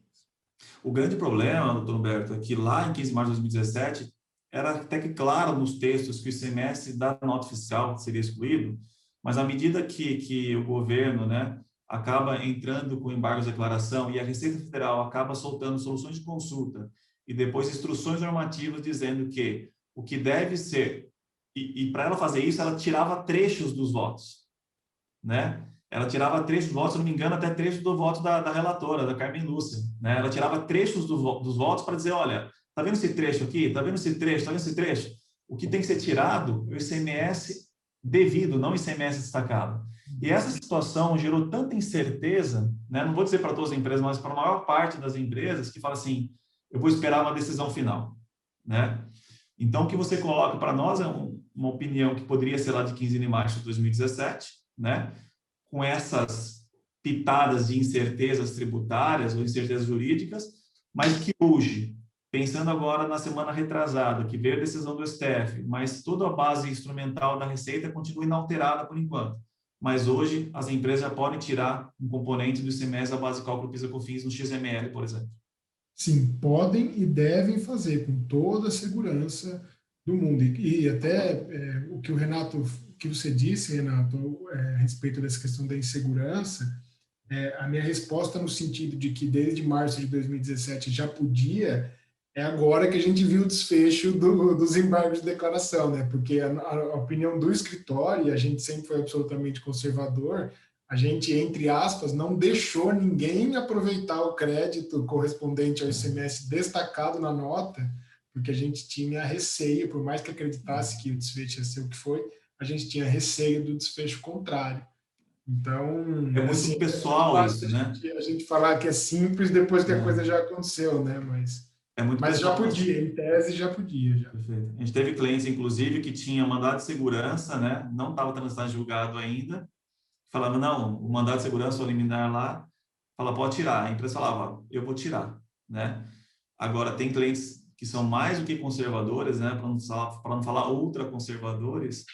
S3: O grande problema, doutor Humberto, é que lá em 15 de março de 2017, era até que claro nos textos que o ICMS da nota fiscal seria excluído, mas à medida que o governo, né, acaba entrando com embargos de declaração e a Receita Federal acaba soltando soluções de consulta e depois instruções normativas dizendo que o que deve ser, e para ela fazer isso, ela tirava trechos dos votos, né? Ela tirava trechos dos votos, se não me engano, até trechos do voto da relatora, da Carmen Lúcia, né? Ela tirava trechos dos votos para dizer, olha, tá vendo esse trecho aqui? Tá vendo esse trecho? Tá vendo esse trecho? O que tem que ser tirado é o ICMS devido, não o ICMS destacado. E essa situação gerou tanta incerteza, né? Não vou dizer para todas as empresas, mas para a maior parte das empresas, que fala assim, eu vou esperar uma decisão final, né? Então, o que você coloca para nós é uma opinião que poderia ser lá de 15 de março de 2017, né? Com essas pitadas de incertezas tributárias ou incertezas jurídicas, mas que hoje, pensando agora na semana retrasada, que veio a decisão do STF, mas toda a base instrumental da Receita continua inalterada por enquanto. Mas hoje as empresas já podem tirar um componente do ICMS da base de cálculo PIS/COFINS no XML, por exemplo.
S5: Sim, podem e devem fazer com toda a segurança do mundo. E até o que você disse, Renato, a respeito dessa questão da insegurança, a minha resposta no sentido de que desde março de 2017 já podia, é agora que a gente viu o desfecho dos embargos de declaração, né? Porque a opinião do escritório, e a gente sempre foi absolutamente conservador, a gente, entre aspas, não deixou ninguém aproveitar o crédito correspondente ao ICMS destacado na nota, porque a gente tinha receio, por mais que acreditasse que o desfecho ia ser o que foi, a gente tinha receio do desfecho contrário. Então,
S3: é muito
S5: assim,
S3: pessoal isso, né?
S5: A gente falar que é simples depois que a coisa já aconteceu, né? Mas já podia, em tese já podia. Já.
S3: Perfeito. A gente teve clientes, inclusive, que tinha mandado de segurança, né? Não estava transitado julgado ainda, falava, não, o mandado de segurança, o liminar lá, fala, pode tirar. A empresa falava, eu vou tirar, né? Agora, tem clientes que são mais do que conservadores, né? Para não falar ultra conservadores,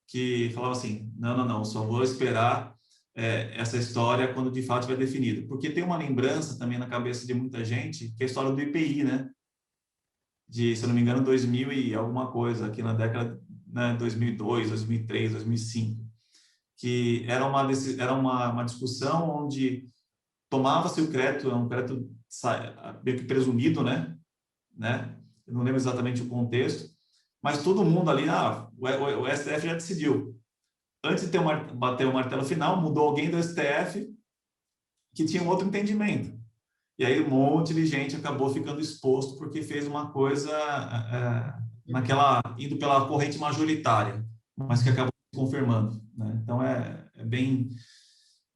S3: que falavam assim, não, só vou esperar essa história quando de fato estiver definido. Porque tem uma lembrança também na cabeça de muita gente, que é a história do IPI, né? De, se eu não me engano, 2000 e alguma coisa, aqui na década, né, 2002, 2003, 2005, que era uma discussão onde tomava-se o crédito, é um crédito meio que presumido, né? Eu não lembro exatamente o contexto, mas todo mundo ali, o STF já decidiu. Antes de bater o martelo final, mudou alguém do STF que tinha um outro entendimento. E aí um monte de gente acabou ficando exposto porque fez uma coisa indo pela corrente majoritária, mas que acabou se confirmando, né? Então é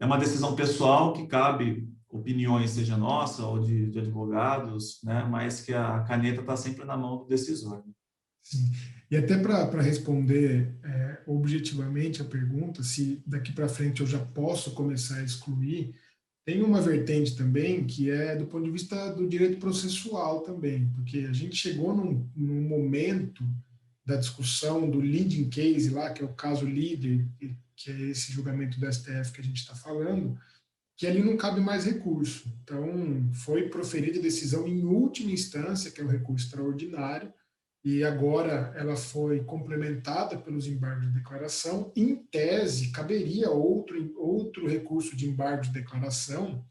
S3: uma decisão pessoal que cabe opiniões, seja nossa ou de advogados, né? Mas que a caneta está sempre na mão do decisor.
S5: Sim. E até para responder objetivamente a pergunta, se daqui para frente eu já posso começar a excluir, tem uma vertente também que é do ponto de vista do direito processual também, porque a gente chegou num momento da discussão do leading case lá, que é o caso líder, que é esse julgamento do STF que a gente está falando, que ali não cabe mais recurso. Então, foi proferida a decisão em última instância, que é o recurso extraordinário, e agora ela foi complementada pelos embargos de declaração. Em tese, caberia outro recurso de embargo de declaração,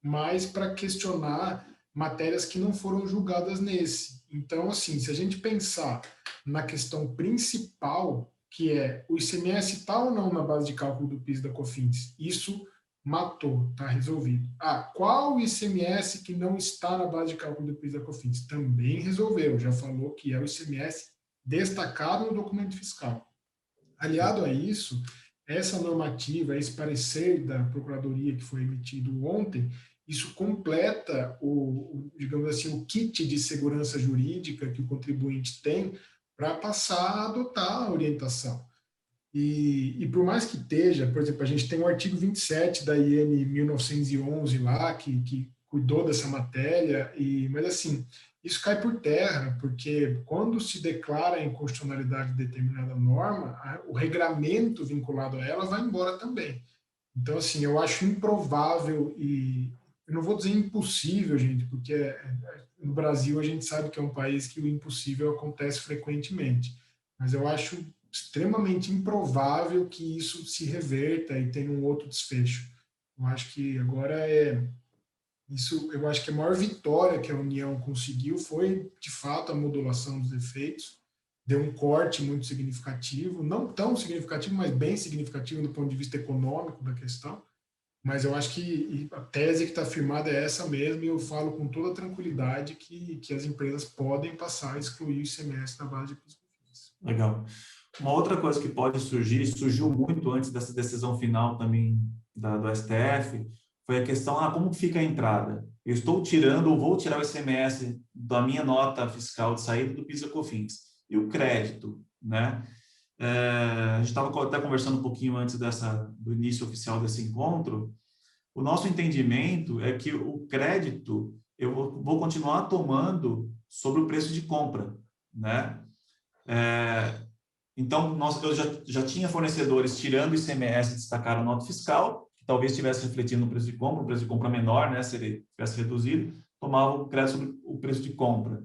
S5: mas para questionar matérias que não foram julgadas nesse. Então, assim, se a gente pensar na questão principal, que é o ICMS está ou não na base de cálculo do PIS da COFINS, isso matou, está resolvido. Qual ICMS que não está na base de cálculo do PIS da COFINS? Também resolveu, já falou que é o ICMS destacado no documento fiscal. Aliado a isso, essa normativa, esse parecer da Procuradoria que foi emitido ontem, isso completa digamos assim, o kit de segurança jurídica que o contribuinte tem para passar a adotar a orientação. E por mais que esteja, por exemplo, a gente tem o artigo 27 da IN 1911 lá, que cuidou dessa matéria, mas assim, isso cai por terra, porque quando se declara a inconstitucionalidade de determinada norma, o regramento vinculado a ela vai embora também. Então, assim, eu acho improvável e eu não vou dizer impossível, gente, porque no Brasil a gente sabe que é um país que o impossível acontece frequentemente, mas eu acho extremamente improvável que isso se reverta e tenha um outro desfecho. Eu acho que agora eu acho que a maior vitória que a União conseguiu foi, de fato, a modulação dos efeitos, deu um corte muito significativo, não tão significativo, mas bem significativo do ponto de vista econômico da questão, mas eu acho que a tese que está firmada é essa mesmo, e eu falo com toda tranquilidade que as empresas podem passar a excluir o ICMS da base de PIS/COFINS.
S3: Legal. Uma outra coisa que pode surgir, surgiu muito antes dessa decisão final também do STF, foi a questão, como fica a entrada? Eu estou tirando ou vou tirar o ICMS da minha nota fiscal de saída do PIS/COFINS. E o crédito, né? A gente estava até conversando um pouquinho antes do início oficial desse encontro. O nosso entendimento é que o crédito eu vou continuar tomando sobre o preço de compra, né? Então, eu já tinha fornecedores tirando o ICMS e destacaram a nota fiscal, que talvez estivesse refletindo no preço de compra, um preço de compra menor, né? Se ele tivesse reduzido, tomava o crédito sobre o preço de compra.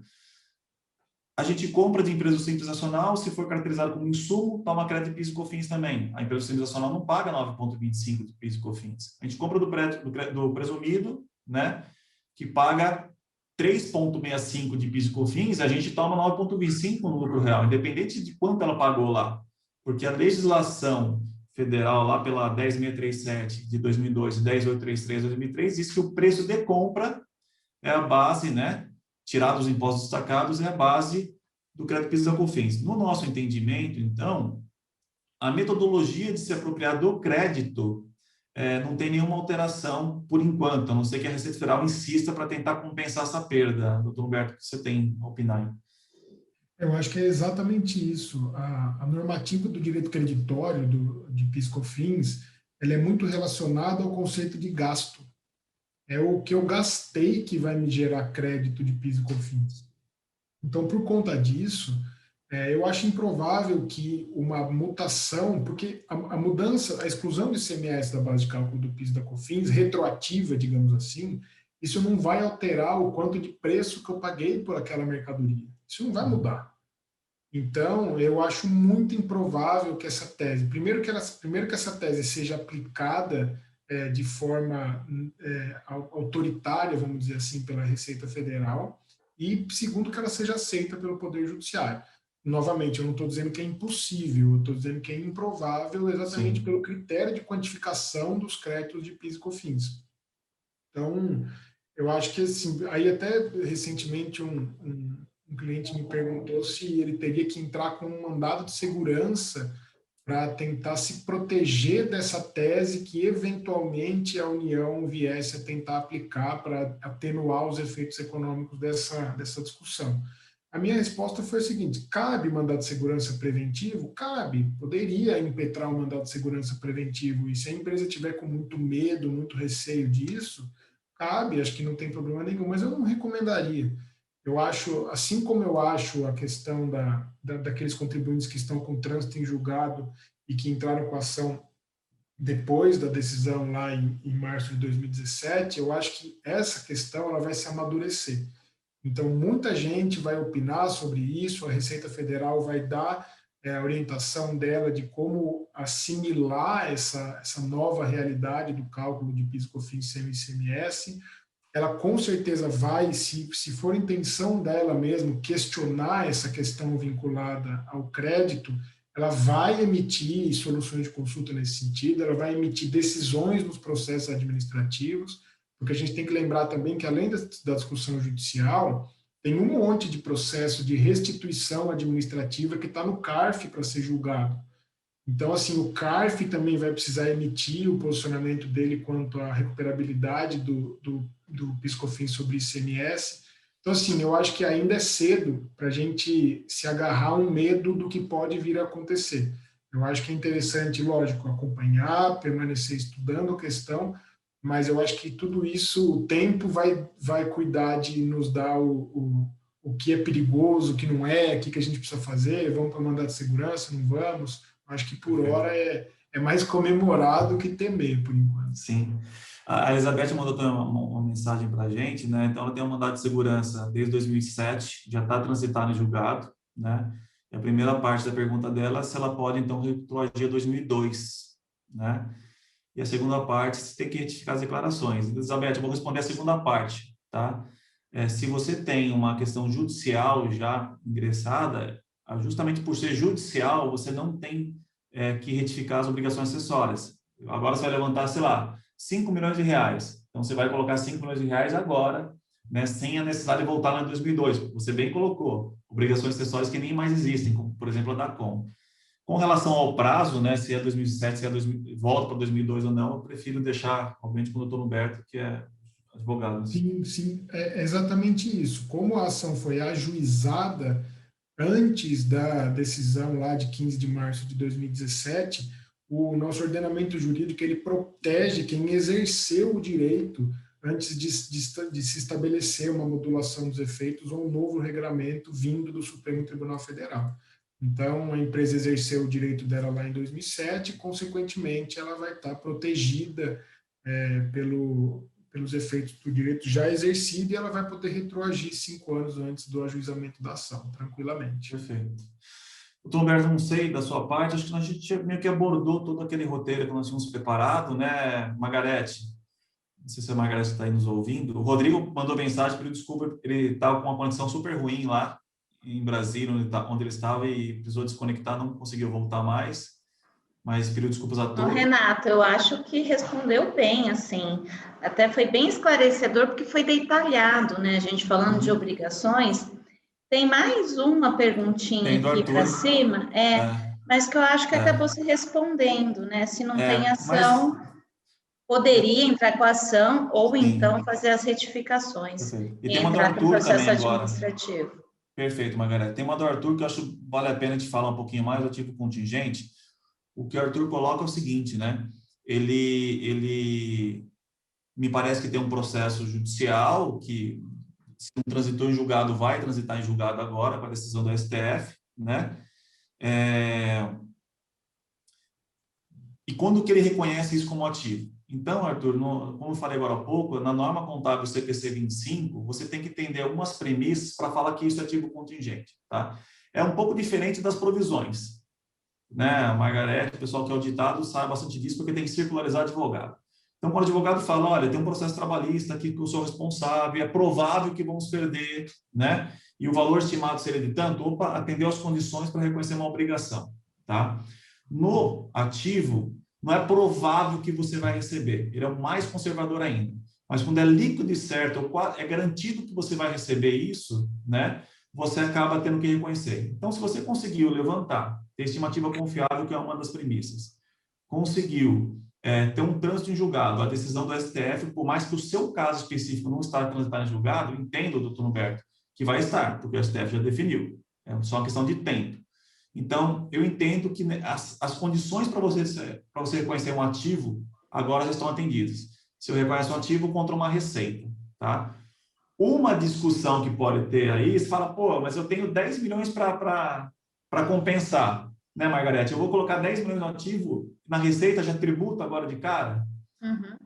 S3: A gente compra de empresa Simples Nacional, se for caracterizado como insumo, toma crédito de PIS e COFINS também. A empresa Simples Nacional não paga 9,25 de PIS e COFINS. A gente compra do presumido, né, que paga 3,65 de PIS e COFINS, a gente toma 9,25 no lucro real, independente de quanto ela pagou lá. Porque a legislação federal, lá pela 10.637 de 2002 e 10.833 de 2003, diz que o preço de compra é a base, né, tirado os impostos destacados, é a base do crédito PIS e COFINS. No nosso entendimento, então, a metodologia de se apropriar do crédito não tem nenhuma alteração por enquanto, a não ser que a Receita Federal insista para tentar compensar essa perda. Doutor Humberto, o que você tem a opinar?
S5: Eu acho que é exatamente isso. A normativa do direito creditório de PIS/COFINS, ela é muito relacionada ao conceito de gasto. É o que eu gastei que vai me gerar crédito de PIS e COFINS. Então, por conta disso, eu acho improvável que uma mutação, porque a mudança, a exclusão do ICMS da base de cálculo do PIS e da COFINS, retroativa, digamos assim, isso não vai alterar o quanto de preço que eu paguei por aquela mercadoria. Isso não vai mudar. Então, eu acho muito improvável que essa tese, primeiro que essa tese seja aplicada de forma autoritária, vamos dizer assim, pela Receita Federal, e segundo, que ela seja aceita pelo Poder Judiciário. Novamente, eu não estou dizendo que é impossível, eu estou dizendo que é improvável exatamente Sim. pelo critério de quantificação dos créditos de PIS e COFINS. Então, eu acho que, assim, aí até recentemente um cliente me perguntou se ele teria que entrar com um mandado de segurança para tentar se proteger dessa tese que, eventualmente, a União viesse a tentar aplicar para atenuar os efeitos econômicos dessa discussão. A minha resposta foi a seguinte: cabe mandado de segurança preventivo? Cabe, poderia impetrar um mandado de segurança preventivo, e se a empresa tiver com muito medo, muito receio disso, cabe, acho que não tem problema nenhum, mas eu não recomendaria. Eu acho, assim como eu acho a questão daqueles contribuintes que estão com trânsito em julgado e que entraram com ação depois da decisão lá em março de 2017, eu acho que essa questão ela vai se amadurecer. Então, muita gente vai opinar sobre isso, a Receita Federal vai dar a orientação dela de como assimilar essa nova realidade do cálculo de PIS, COFINS, ICMS. Ela com certeza vai, se for intenção dela mesmo, questionar essa questão vinculada ao crédito, ela vai emitir soluções de consulta nesse sentido, ela vai emitir decisões nos processos administrativos, porque a gente tem que lembrar também que, além da discussão judicial, tem um monte de processo de restituição administrativa que está no CARF para ser julgado. Então, assim, o CARF também vai precisar emitir o posicionamento dele quanto à recuperabilidade do PIS/COFINS sobre ICMS. Então, assim, eu acho que ainda é cedo para a gente se agarrar a um medo do que pode vir a acontecer. Eu acho que é interessante, lógico, acompanhar, permanecer estudando a questão, mas eu acho que tudo isso, o tempo vai cuidar de nos dar o que é perigoso, o que não é, o que a gente precisa fazer, vamos para o mandato de segurança, não vamos. Acho que por hora é mais comemorar do que temer, por enquanto.
S3: Sim. A Elizabeth mandou também uma mensagem para a gente, né? Então, ela tem um mandado de segurança desde 2007, já está transitado em julgado, né? E a primeira parte da pergunta dela é se ela pode, então, retroagir a 2002, né? E a segunda parte, você tem que retificar as declarações. Elizabeth, eu vou responder a segunda parte, tá? Se você tem uma questão judicial já ingressada, justamente por ser judicial, você não tem que retificar as obrigações acessórias. Agora você vai levantar, sei lá, 5 milhões de reais. Então, você vai colocar 5 milhões de reais agora, né, sem a necessidade de voltar lá em 2002. Você bem colocou. Obrigações acessórias que nem mais existem, como, por exemplo, a DACOM. Com relação ao prazo, né, se é 2007, se é volta para 2002 ou não, eu prefiro deixar, obviamente, com o doutor Humberto, que é advogado.
S5: Sim, é exatamente isso. Como a ação foi ajuizada antes da decisão lá de 15 de março de 2017, o nosso ordenamento jurídico ele protege quem exerceu o direito antes de se estabelecer uma modulação dos efeitos ou um novo regramento vindo do Supremo Tribunal Federal. Então, a empresa exerceu o direito dela lá em 2007, consequentemente, ela vai estar protegida pelos efeitos do direito já exercido e ela vai poder retroagir 5 anos antes do ajuizamento da ação, tranquilamente.
S3: Perfeito. Doutor Humberto, não sei da sua parte, acho que a gente meio que abordou todo aquele roteiro que nós tínhamos preparado, né, Margarete? Não sei se a Margarete está aí nos ouvindo. O Rodrigo mandou mensagem, pediu desculpa, ele estava com uma conexão super ruim lá em Brasília, onde ele estava, e precisou desconectar, não conseguiu voltar mais, mas pediu desculpas a todos.
S2: Renato, eu acho que respondeu bem, assim, até foi bem esclarecedor, porque foi detalhado, né, a gente falando de obrigações. Tem mais uma perguntinha aqui para cima, mas que eu acho que acabou se respondendo, né, se não tem ação... Poderia entrar com a ação ou então fazer as retificações.
S3: Perfeito. E tem uma do Arthur também agora. Perfeito, Margarete. Tem uma do Arthur que eu acho que vale a pena te falar um pouquinho mais, o ativo contingente. O que o Arthur coloca é o seguinte, né? Ele me parece que tem um processo judicial que, se não transitou em julgado, vai transitar em julgado agora, com a decisão do STF, né? E quando que ele reconhece isso como ativo? Então, Arthur, como eu falei agora há pouco, na norma contábil CPC 25, você tem que entender algumas premissas para falar que isso é ativo contingente, tá? É um pouco diferente das provisões, né? A Margarete, o pessoal que é auditado, sabe bastante disso, porque tem que circularizar advogado. Então, quando o advogado fala, olha, tem um processo trabalhista aqui que eu sou responsável, é provável que vamos perder, né? E o valor estimado seria de tanto, atendeu às condições para reconhecer uma obrigação, tá? No ativo, não é provável que você vai receber, ele é o mais conservador ainda. Mas quando é líquido e certo, é garantido que você vai receber isso, né? Você acaba tendo que reconhecer. Então, se você conseguiu levantar, ter estimativa confiável, que é uma das premissas, conseguiu ter um trânsito em julgado, a decisão do STF, por mais que o seu caso específico não está transitado em julgado, entendo, doutor Humberto, que vai estar, porque o STF já definiu. É só uma questão de tempo. Então, eu entendo que as condições para você reconhecer um ativo agora já estão atendidas. Se eu reconheço um ativo contra uma receita, tá? Uma discussão que pode ter aí, você fala, pô, mas eu tenho 10 milhões para compensar, né, Margarete? Eu vou colocar 10 milhões no ativo, na receita já tributo agora de cara?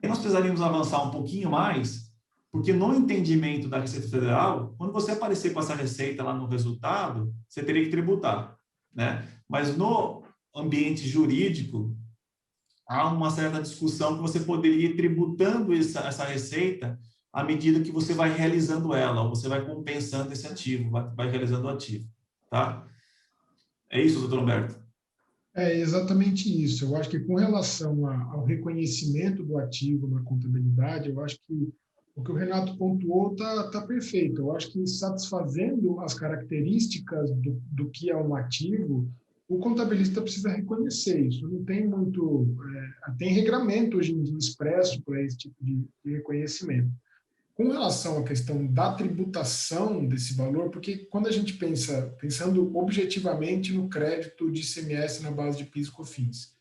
S3: E nós precisaríamos avançar um pouquinho mais, porque no entendimento da Receita Federal, quando você aparecer com essa receita lá no resultado, você teria que tributar, né? Mas no ambiente jurídico, há uma certa discussão que você poderia ir tributando essa receita à medida que você vai realizando ela, ou você vai compensando esse ativo, vai realizando o ativo, tá? É isso, doutor Humberto?
S5: É exatamente isso. Eu acho que com relação ao reconhecimento do ativo na contabilidade, eu acho que o que o Renato pontuou está perfeito. Eu acho que satisfazendo as características do que é um ativo, o contabilista precisa reconhecer isso. Não tem muito... tem regramento hoje em dia expresso para esse tipo de reconhecimento. Com relação à questão da tributação desse valor, porque quando a gente pensando objetivamente no crédito de ICMS na base de PIS e COFINS,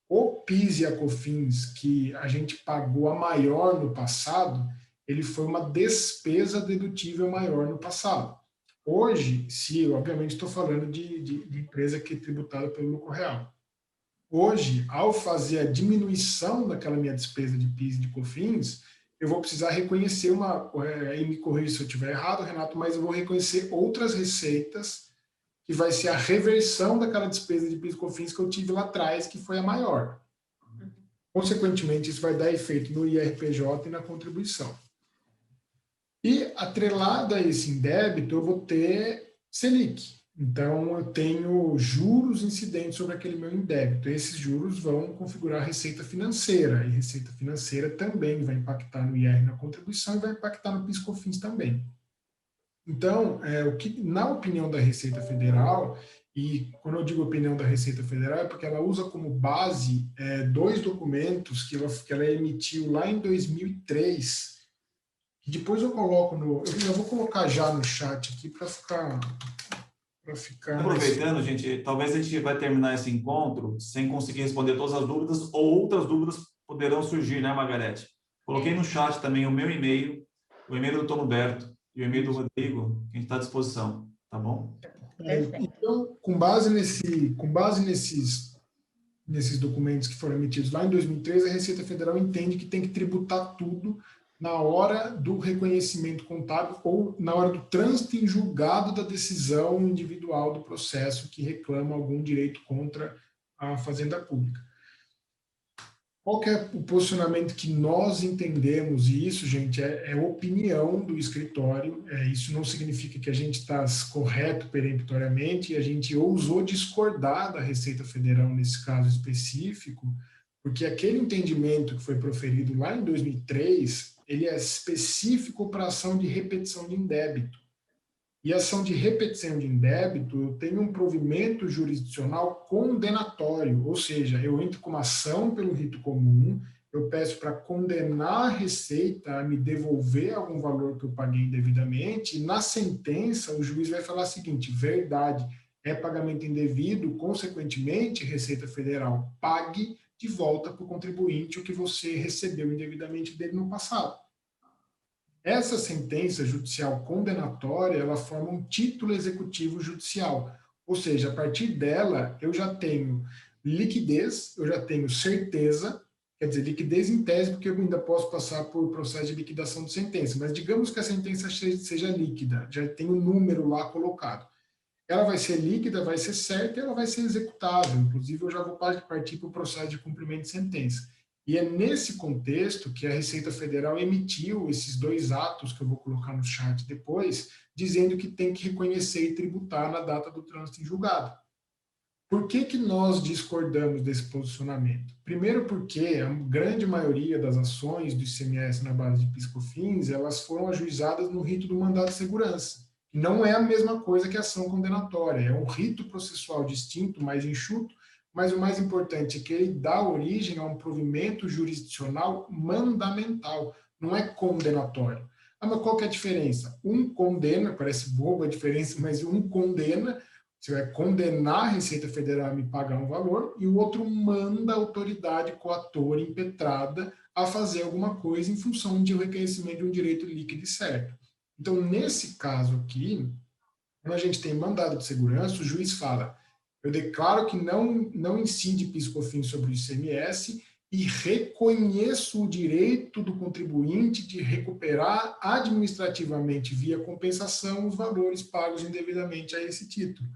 S5: o PIS e a COFINS que a gente pagou a maior no passado, ele foi uma despesa dedutível maior no passado. Hoje, se obviamente estou falando de empresa que é tributada pelo lucro real. Hoje, ao fazer a diminuição daquela minha despesa de PIS e de COFINS, eu vou precisar reconhecer aí me corrija se eu estiver errado, Renato, mas eu vou reconhecer outras receitas, que vai ser a reversão daquela despesa de PIS e COFINS que eu tive lá atrás, que foi a maior. Consequentemente, isso vai dar efeito no IRPJ e na contribuição. E, atrelado a esse indébito, eu vou ter Selic. Então, eu tenho juros incidentes sobre aquele meu indébito. Esses juros vão configurar a receita financeira. E receita financeira também vai impactar no IR na contribuição e vai impactar no PIS/COFINS também. Então, na opinião da Receita Federal, e quando eu digo opinião da Receita Federal, é porque ela usa como base dois documentos que ela emitiu lá em 2003, que depois eu coloco eu vou colocar já no chat aqui para ficar
S3: Aproveitando, gente, talvez a gente vai terminar esse encontro sem conseguir responder todas as dúvidas, ou outras dúvidas poderão surgir, né, Margarete? Coloquei no chat também o meu e-mail, o e-mail do Tom Huberto e o e-mail do Rodrigo, que a gente está à disposição, tá bom?
S5: Então, com base nesses documentos que foram emitidos lá em 2013, a Receita Federal entende que tem que tributar tudo na hora do reconhecimento contábil ou na hora do trânsito em julgado da decisão individual do processo que reclama algum direito contra a Fazenda Pública. Qual que é o posicionamento que nós entendemos? E isso, gente, é opinião do escritório. Isso não significa que a gente está correto peremptoriamente, e a gente ousou discordar da Receita Federal nesse caso específico, porque aquele entendimento que foi proferido lá em 2003, ele é específico para ação de repetição de indébito. E a ação de repetição de indébito tem um provimento jurisdicional condenatório, ou seja, eu entro com uma ação pelo rito comum, eu peço para condenar a Receita a me devolver algum valor que eu paguei indevidamente, e na sentença o juiz vai falar o seguinte: verdade, é pagamento indevido, consequentemente, Receita Federal, pague de volta para o contribuinte o que você recebeu indevidamente dele no passado. Essa sentença judicial condenatória, ela forma um título executivo judicial, ou seja, a partir dela eu já tenho liquidez, eu já tenho certeza, quer dizer, liquidez em tese, porque eu ainda posso passar por processo de liquidação de sentença, mas digamos que a sentença seja líquida, já tem um número lá colocado. Ela vai ser líquida, vai ser certa e ela vai ser executável. Inclusive, eu já vou partir para o processo de cumprimento de sentença. E é nesse contexto que a Receita Federal emitiu esses dois atos, que eu vou colocar no chat depois, dizendo que tem que reconhecer e tributar na data do trânsito em julgado. Por que nós discordamos desse posicionamento? Primeiro porque a grande maioria das ações do ICMS na base de PIS/COFINS, elas foram ajuizadas no rito do mandado de segurança. Não é a mesma coisa que a ação condenatória, é um rito processual distinto, mais enxuto, mas o mais importante é que ele dá origem a um provimento jurisdicional mandamental, não é condenatório. Mas qual que é a diferença? Um condena, parece boba a diferença, mas um condena, você vai condenar a Receita Federal a me pagar um valor, e o outro manda a autoridade coatora impetrada a fazer alguma coisa em função de reconhecimento de um direito líquido e certo. Então, nesse caso aqui, quando a gente tem mandado de segurança, o juiz fala: eu declaro que não incide PIS/COFINS sobre o ICMS e reconheço o direito do contribuinte de recuperar administrativamente, via compensação, os valores pagos indevidamente a esse título.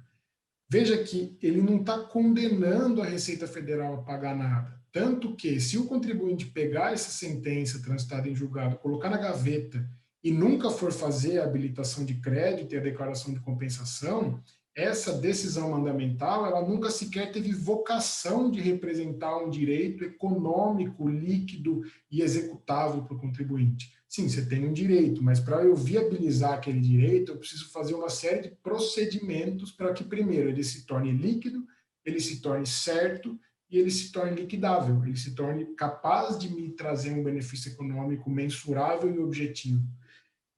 S5: Veja que ele não está condenando a Receita Federal a pagar nada. Tanto que, se o contribuinte pegar essa sentença transitada em julgado, colocar na gaveta e nunca for fazer a habilitação de crédito e a declaração de compensação, essa decisão mandamental, ela nunca sequer teve vocação de representar um direito econômico, líquido e executável para o contribuinte. Sim, você tem um direito, mas para eu viabilizar aquele direito, eu preciso fazer uma série de procedimentos para que, primeiro, ele se torne líquido, ele se torne certo e ele se torne liquidável, ele se torne capaz de me trazer um benefício econômico mensurável e objetivo.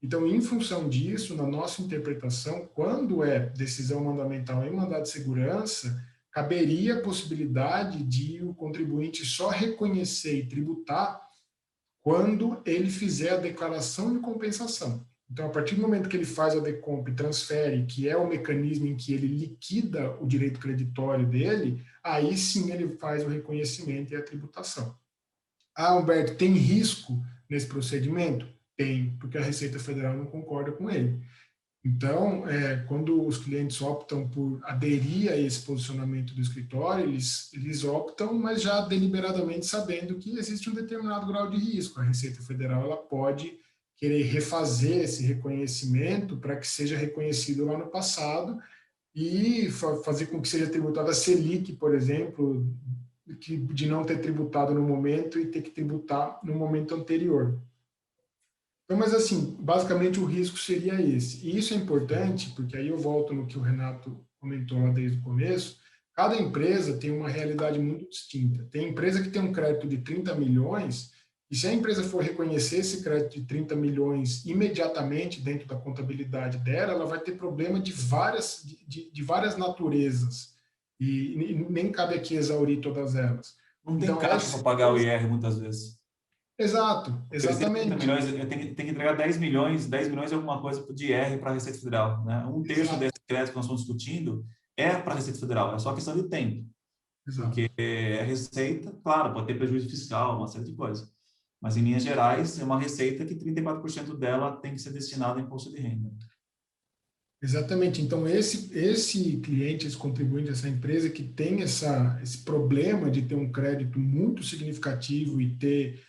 S5: Então, em função disso, na nossa interpretação, quando é decisão mandamental em mandado de segurança, caberia a possibilidade de o contribuinte só reconhecer e tributar quando ele fizer a declaração de compensação. Então, a partir do momento que ele faz a decomp e transfere, que é o mecanismo em que ele liquida o direito creditório dele, aí sim ele faz o reconhecimento e a tributação. Ah, Humberto, tem risco nesse procedimento? Tem, porque a Receita Federal não concorda com ele. Então, quando os clientes optam por aderir a esse posicionamento do escritório, eles optam, mas já deliberadamente sabendo que existe um determinado grau de risco. A Receita Federal ela pode querer refazer esse reconhecimento para que seja reconhecido lá no passado e fazer com que seja tributada a Selic, por exemplo, de não ter tributado no momento e ter que tributar no momento anterior. Então, mas assim, basicamente o risco seria esse. E isso é importante, porque aí eu volto no que o Renato comentou lá desde o começo, cada empresa tem uma realidade muito distinta. Tem empresa que tem um crédito de 30 milhões, e se a empresa for reconhecer esse crédito de 30 milhões imediatamente dentro da contabilidade dela, ela vai ter problema de várias naturezas. E nem cabe aqui exaurir todas elas.
S3: Não tem caixa para pagar o IR muitas vezes.
S5: Exato, exatamente.
S3: 30 milhões, eu tenho que entregar 10 milhões é alguma coisa de IR para a Receita Federal. Né? Um terço desse crédito que nós estamos discutindo é para a Receita Federal, é só questão de tempo. Exato. Porque a Receita, claro, pode ter prejuízo fiscal, uma série de coisas. Mas, em linhas gerais, é uma receita que 34% dela tem que ser destinada a imposto de renda.
S5: Exatamente. Então, esse cliente, esse contribuinte, essa empresa que tem esse problema de ter um crédito muito significativo e ter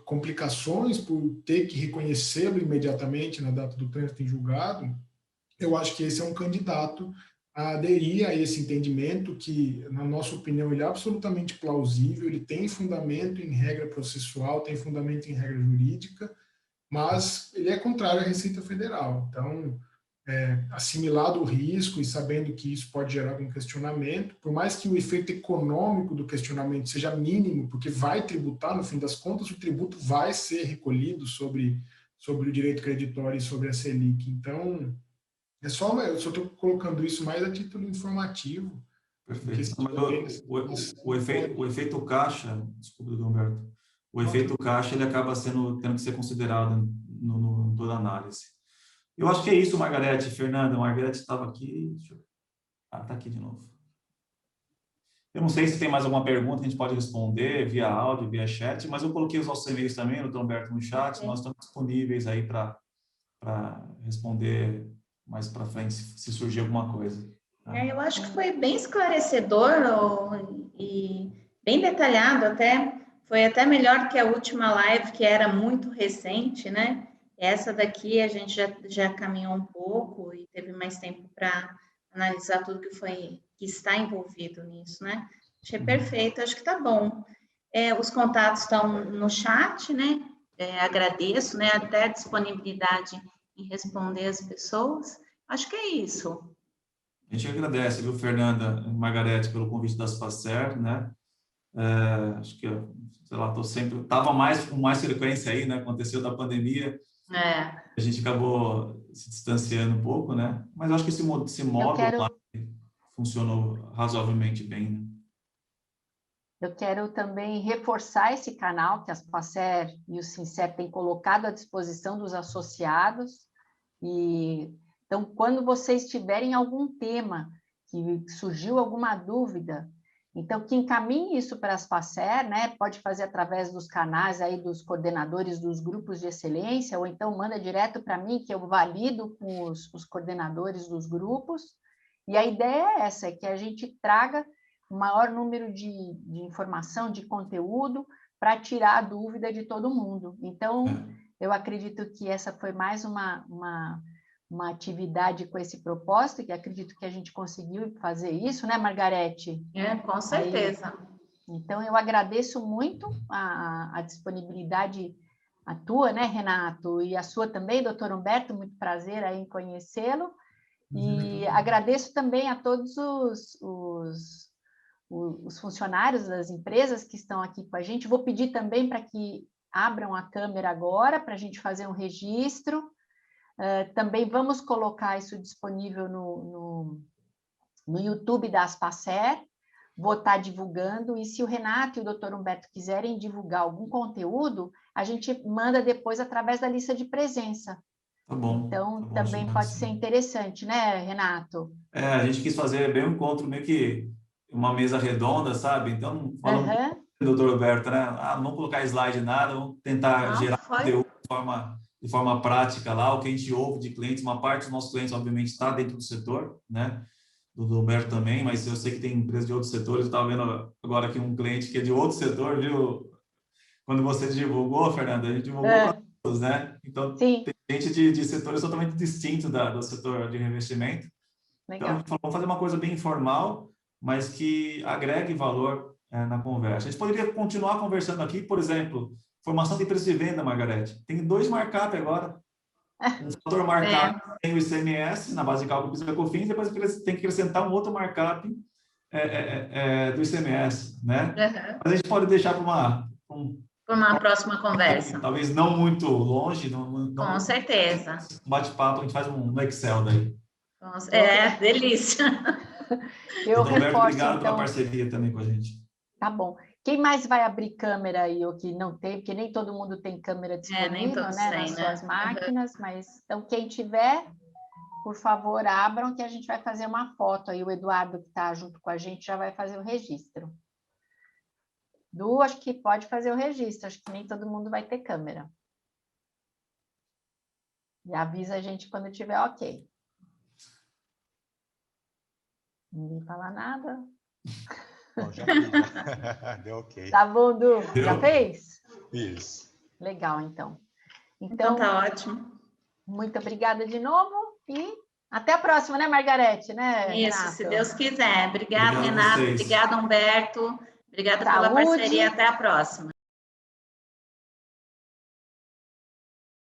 S5: complicações por ter que reconhecê-lo imediatamente na data do trânsito em julgado, eu acho que esse é um candidato a aderir a esse entendimento que, na nossa opinião, ele é absolutamente plausível, ele tem fundamento em regra processual, tem fundamento em regra jurídica, mas ele é contrário à Receita Federal. Então, assimilado o risco e sabendo que isso pode gerar algum questionamento, por mais que o efeito econômico do questionamento seja mínimo, porque vai tributar, no fim das contas, o tributo vai ser recolhido sobre o direito creditório e sobre a Selic. Então, eu só estou colocando isso mais a título informativo.
S3: Perfeito. O efeito caixa, desculpa, Humberto, o efeito caixa ele acaba tendo que ser considerado em toda análise. Eu acho que é isso, Margarete. Fernanda, Margarete estava aqui. Está aqui de novo. Eu não sei se tem mais alguma pergunta que a gente pode responder via áudio, via chat, mas eu coloquei os nossos e-mails também, Dr. Humberto, no chat. Nós estamos disponíveis aí para responder mais para frente, se surgir alguma coisa. Tá?
S2: Eu acho que foi bem esclarecedor e bem detalhado até. Foi até melhor que a última live, que era muito recente, né? Essa daqui a gente já caminhou um pouco e teve mais tempo para analisar tudo que está envolvido nisso, né? Achei perfeito, acho que tá bom. Os contatos estão no chat, né? Agradeço, né? Até a disponibilidade em responder as pessoas. Acho que é isso.
S3: A gente agradece, viu, Fernanda e Margarete, pelo convite da Aspacer, né? Acho que, sei lá, estava com mais frequência aí, né? Aconteceu da pandemia. A gente acabou se distanciando um pouco, né? Mas acho que esse módulo funcionou razoavelmente bem, né?
S1: Eu quero também reforçar esse canal que a Aspacer e o Sincer têm colocado à disposição dos associados. Então, quando vocês tiverem algum tema, que surgiu alguma dúvida, então, que encaminhe isso para a Aspacer, né? Pode fazer através dos canais aí dos coordenadores dos grupos de excelência, ou então manda direto para mim, que eu valido com os coordenadores dos grupos. E a ideia é essa, é que a gente traga o maior número de informação, de conteúdo, para tirar a dúvida de todo mundo. Então, eu acredito que essa foi mais uma atividade com esse propósito, que acredito que a gente conseguiu fazer isso, né, Margarete?
S2: Com certeza.
S1: Então, eu agradeço muito a disponibilidade a tua, né, Renato, e a sua também, doutor Humberto, muito prazer aí em conhecê-lo, E agradeço também a todos os funcionários das empresas que estão aqui com a gente. Vou pedir também para que abram a câmera agora, para a gente fazer um registro. Também vamos colocar isso disponível no YouTube da Aspacer. Vou estar divulgando, e se o Renato e o Dr. Humberto quiserem divulgar algum conteúdo, a gente manda depois através da lista de presença.
S3: Tá bom.
S1: Então,
S3: tá bom,
S1: também pode ser interessante, né, Renato?
S3: A gente quis fazer bem um encontro, meio que uma mesa redonda, sabe? Então, falando do Dr. Roberto, né? Não vamos colocar slide nada, vamos tentar gerar conteúdo de forma prática lá, o que a gente ouve de clientes. Uma parte dos nossos clientes, obviamente, está dentro do setor, né? Do Roberto também, mas eu sei que tem empresas de outros setores. Eu estava vendo agora aqui um cliente que é de outro setor, viu? Quando você divulgou, Fernanda, a gente divulgou para todos, né? Então,
S1: Sim.
S3: Tem gente de setores totalmente distintos do setor de revestimento.
S1: Legal.
S3: Então, a gente falou, vamos fazer uma coisa bem informal, mas que agregue valor na conversa. A gente poderia continuar conversando aqui, por exemplo, formação de preço de venda, Margarete. Tem 2 markup agora. Um fator markup tem o ICMS, na base de cálculo PIS e COFINS, depois tem que acrescentar um outro markup do ICMS, né? Mas a gente pode deixar para
S2: uma próxima conversa.
S3: Talvez não muito longe.
S2: Com certeza.
S3: Um bate-papo, a gente faz no Excel daí.
S2: Delícia.
S1: Eu reforço,
S3: obrigado pela parceria também com a gente.
S1: Tá bom. Quem mais vai abrir câmera aí, ou que não tem, porque nem todo mundo tem câmera disponível, nas suas máquinas, mas então quem tiver, por favor, abram, que a gente vai fazer uma foto aí. O Eduardo, que está junto com a gente, já vai fazer o registro. Du, acho que pode fazer o registro, acho que nem todo mundo vai ter câmera. E avisa a gente quando tiver ok. Ninguém fala nada.
S6: Bom, já fiz, deu ok.
S1: Tá bom, Du? Já fez?
S6: Isso.
S1: Legal, então.
S2: Então tá ótimo.
S1: Muito obrigada de novo e até a próxima, né, Margarete? Né,
S2: isso,
S1: Renato?
S2: se Deus quiser. Obrigada, Renato. Obrigada, Humberto. Obrigada pela parceria. Até a próxima.